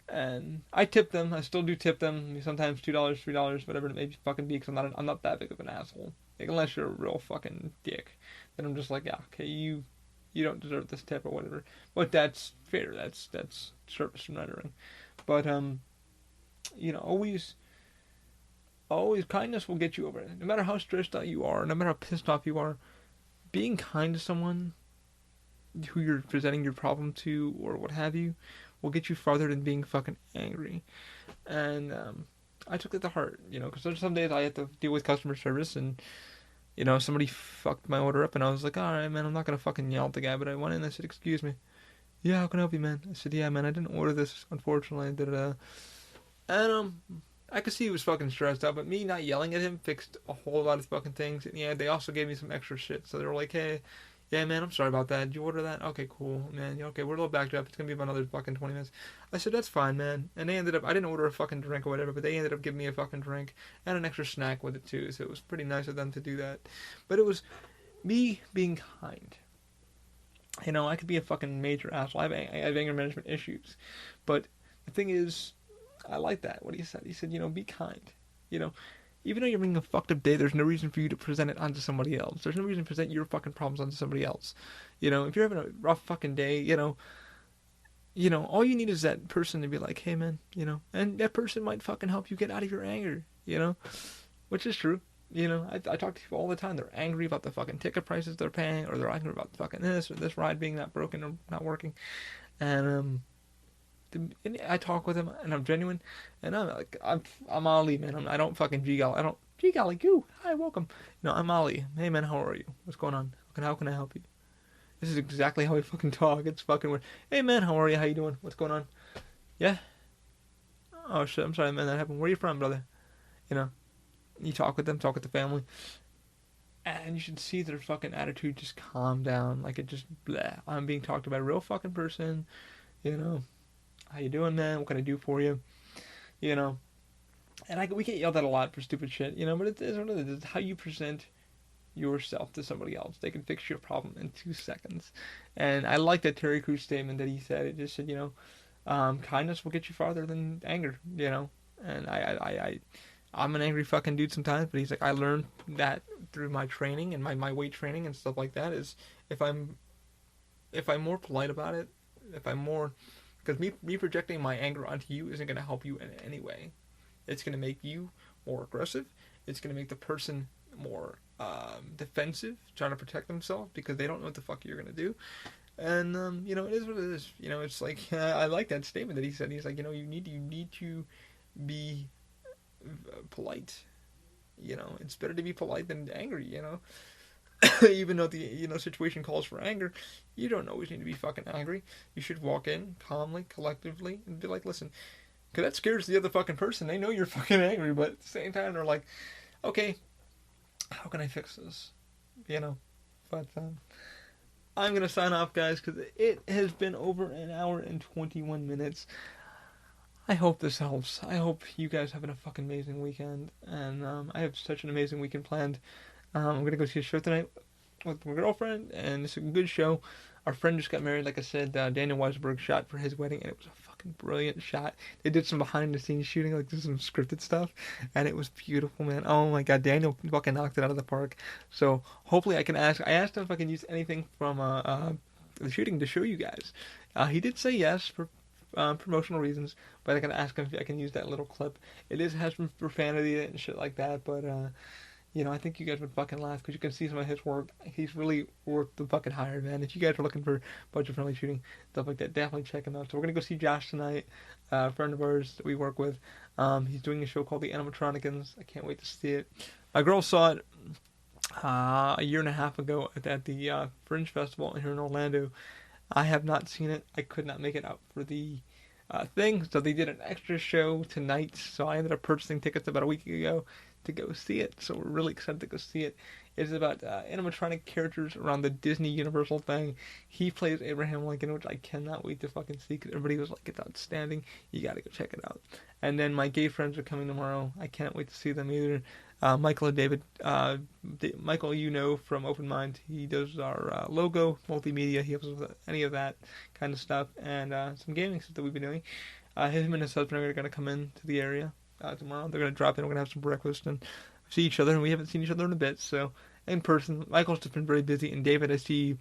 And I tip them. I still do tip them. Sometimes $2, $3, whatever it may fucking be, because I'm not that big of an asshole. Like, unless you're a real fucking dick, then I'm just like, okay, you don't deserve this tip or whatever. But that's fair. That's service rendering. But always kindness will get you over it. No matter how stressed out you are, no matter how pissed off you are, being kind to someone who you're presenting your problem to or what have you will get you farther than being fucking angry. And I took it to heart, because there's some days I have to deal with customer service, and somebody fucked my order up, and I was like, alright man, I'm not gonna fucking yell at the guy, but I went in and I said, excuse me, yeah, how can I help you, man? I said, yeah man, I didn't order this, unfortunately, da-da-da. And I could see he was fucking stressed out, but me not yelling at him fixed a whole lot of fucking things. And yeah, they also gave me some extra shit, so they were like, hey, yeah, man, I'm sorry about that. Did you order that? Okay, cool, man. Okay, we're a little backed up. It's gonna be about another fucking 20 minutes. I said, that's fine, man. And they ended up, I didn't order a fucking drink or whatever, but they ended up giving me a fucking drink and an extra snack with it too. So it was pretty nice of them to do that. But it was me being kind. I could be a fucking major asshole. I have anger management issues. But the thing is, I like that, what he said. He said, be kind. Even though you're having a fucked up day, there's no reason for you to present it onto somebody else. There's no reason to present your fucking problems onto somebody else. If you're having a rough fucking day, all you need is that person to be like, hey man, and that person might fucking help you get out of your anger, which is true. I talk to people all the time. They're angry about the fucking ticket prices they're paying, or they're angry about fucking this or this ride being not broken or not working. And I talk with him, and I'm genuine, and I'm like, I'm Ali, man. I don't fucking G-golly. I don't G-golly goo. Hi, welcome. I'm Ali. Hey, man, how are you? What's going on? How can I help you? This is exactly how I fucking talk. It's fucking weird. Hey, man, how are you? How you doing? What's going on? Yeah? Oh, shit, I'm sorry, man, that happened. Where are you from, brother? You talk with them, talk with the family, and you should see their fucking attitude just calm down. Like, it just, blah. I'm being talked to by a real fucking person, How you doing, man? What can I do for you? And we get yelled at a lot for stupid shit, but it is what it is. It's how you present yourself to somebody else. They can fix your problem in 2 seconds. And I like that Terry Crews statement that he said. It just said, kindness will get you farther than anger, And I'm an angry fucking dude sometimes, but he's like, I learned that through my training and my weight training and stuff like that is if I'm more polite about it, if I'm more, because me projecting my anger onto you isn't going to help you in any way. It's going to make you more aggressive. It's going to make the person more defensive, trying to protect themselves because they don't know what the fuck you're going to do. And it is what it is. It's like I like that statement that he said. He's like, you need to be polite. It's better to be polite than angry. Even though the situation calls for anger, you don't always need to be fucking angry. You should walk in calmly, collectively, and be like, listen, because that scares the other fucking person. They know you're fucking angry, but at the same time, they're like, okay, how can I fix this? But I'm going to sign off, guys, because it has been over an hour and 21 minutes. I hope this helps. I hope you guys have a fucking amazing weekend, and I have such an amazing weekend planned. I'm going to go see a show tonight with my girlfriend, and it's a good show. Our friend just got married, like I said. Daniel Weisberg shot for his wedding, and it was a fucking brilliant shot. They did some behind-the-scenes shooting, like some scripted stuff, and it was beautiful, man. Oh my god, Daniel fucking knocked it out of the park. So hopefully I asked him if I can use anything from the shooting to show you guys. He did say yes for promotional reasons, but I can ask him if I can use that little clip. It has some profanity and shit like that, but I think you guys would fucking laugh because you can see some of his work. He's really worked the fucking hard, man. If you guys are looking for budget-friendly shooting, stuff like that, definitely check him out. So we're going to go see Josh tonight, a friend of ours that we work with. He's doing a show called The Animatronicans. I can't wait to see it. My girl saw it a year and a half ago at the Fringe Festival here in Orlando. I have not seen it. I could not make it out for the thing, so they did an extra show tonight, so I ended up purchasing tickets about a week ago to go see it, so we're really excited to go see it. It's about animatronic characters around the Disney Universal thing. He plays Abraham Lincoln, which I cannot wait to fucking see, because everybody was like, it's outstanding, you gotta go check it out. And then my gay friends are coming tomorrow. I can't wait to see them either. Michael and David, Michael, from Open Mind, he does our logo, multimedia, he helps with any of that kind of stuff, and some gaming stuff that we've been doing. Him and his husband are going to come in to the area tomorrow. They're going to drop in, we're going to have some breakfast and see each other, and we haven't seen each other in a bit, so in person. Michael's just been very busy, and David I see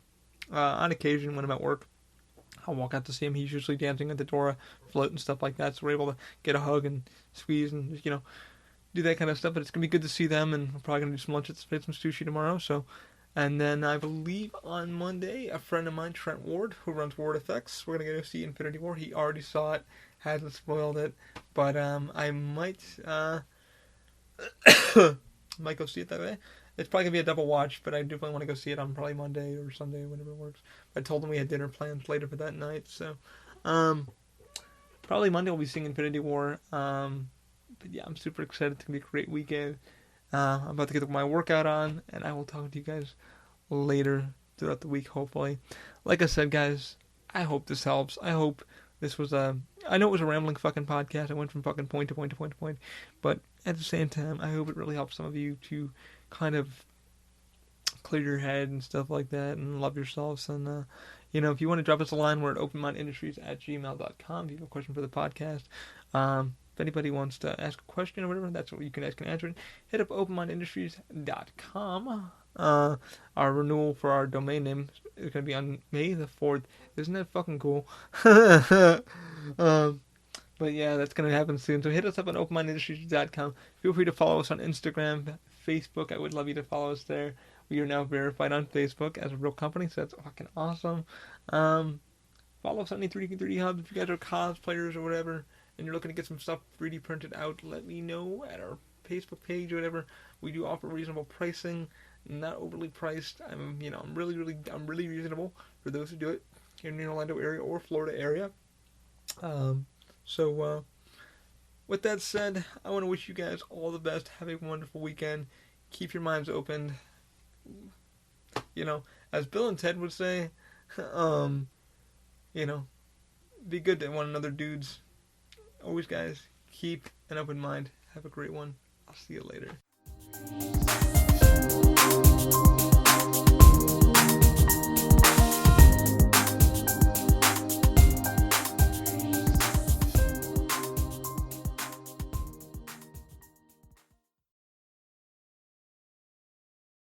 on occasion when I'm at work. I'll walk out to see him. He's usually dancing at the Dora float and stuff like that, so we're able to get a hug and squeeze and just, do that kind of stuff. But it's going to be good to see them, and we're probably going to do some lunch at some sushi tomorrow. So, and then I believe on Monday, a friend of mine, Trent Ward, who runs Ward Effects, we're going to go see Infinity War. He already saw it, hasn't spoiled it, but I might might go see it that way. It's probably going to be a double watch, but I definitely want to go see it on probably Monday or Sunday, whenever it works. I told him we had dinner plans later for that night, so probably Monday we'll be seeing Infinity War. But yeah, I'm super excited. It's going to be a great weekend. I'm about to get my workout on, and I will talk to you guys later throughout the week, hopefully. Like I said, guys, I hope this helps. I hope this was I know it was a rambling fucking podcast. I went from fucking point to point to point to point. But at the same time, I hope it really helps some of you to kind of clear your head and stuff like that and love yourselves. And, if you want to drop us a line, we're at openmindindustries@gmail.com. If you have a question for the podcast. If anybody wants to ask a question or whatever, that's what you can ask and answer it. Hit up openmindindustries.com. Our renewal for our domain name is going to be on May the 4th. Isn't that fucking cool? But yeah, that's going to happen soon. So hit us up on openmindindustries.com. Feel free to follow us on Instagram, Facebook. I would love you to follow us there. We are now verified on Facebook as a real company, so that's fucking awesome. Follow us on any 3D Hub. If you guys are cosplayers or whatever, and you're looking to get some stuff 3D printed out, let me know at our Facebook page or whatever. We do offer reasonable pricing, not overly priced. I'm really reasonable for those who do it here in the Orlando area or Florida area. So with that said, I want to wish you guys all the best. Have a wonderful weekend. Keep your minds open. As Bill and Ted would say, be good to one another, dudes. Always, guys, keep an open mind. Have a great one. I'll see you later.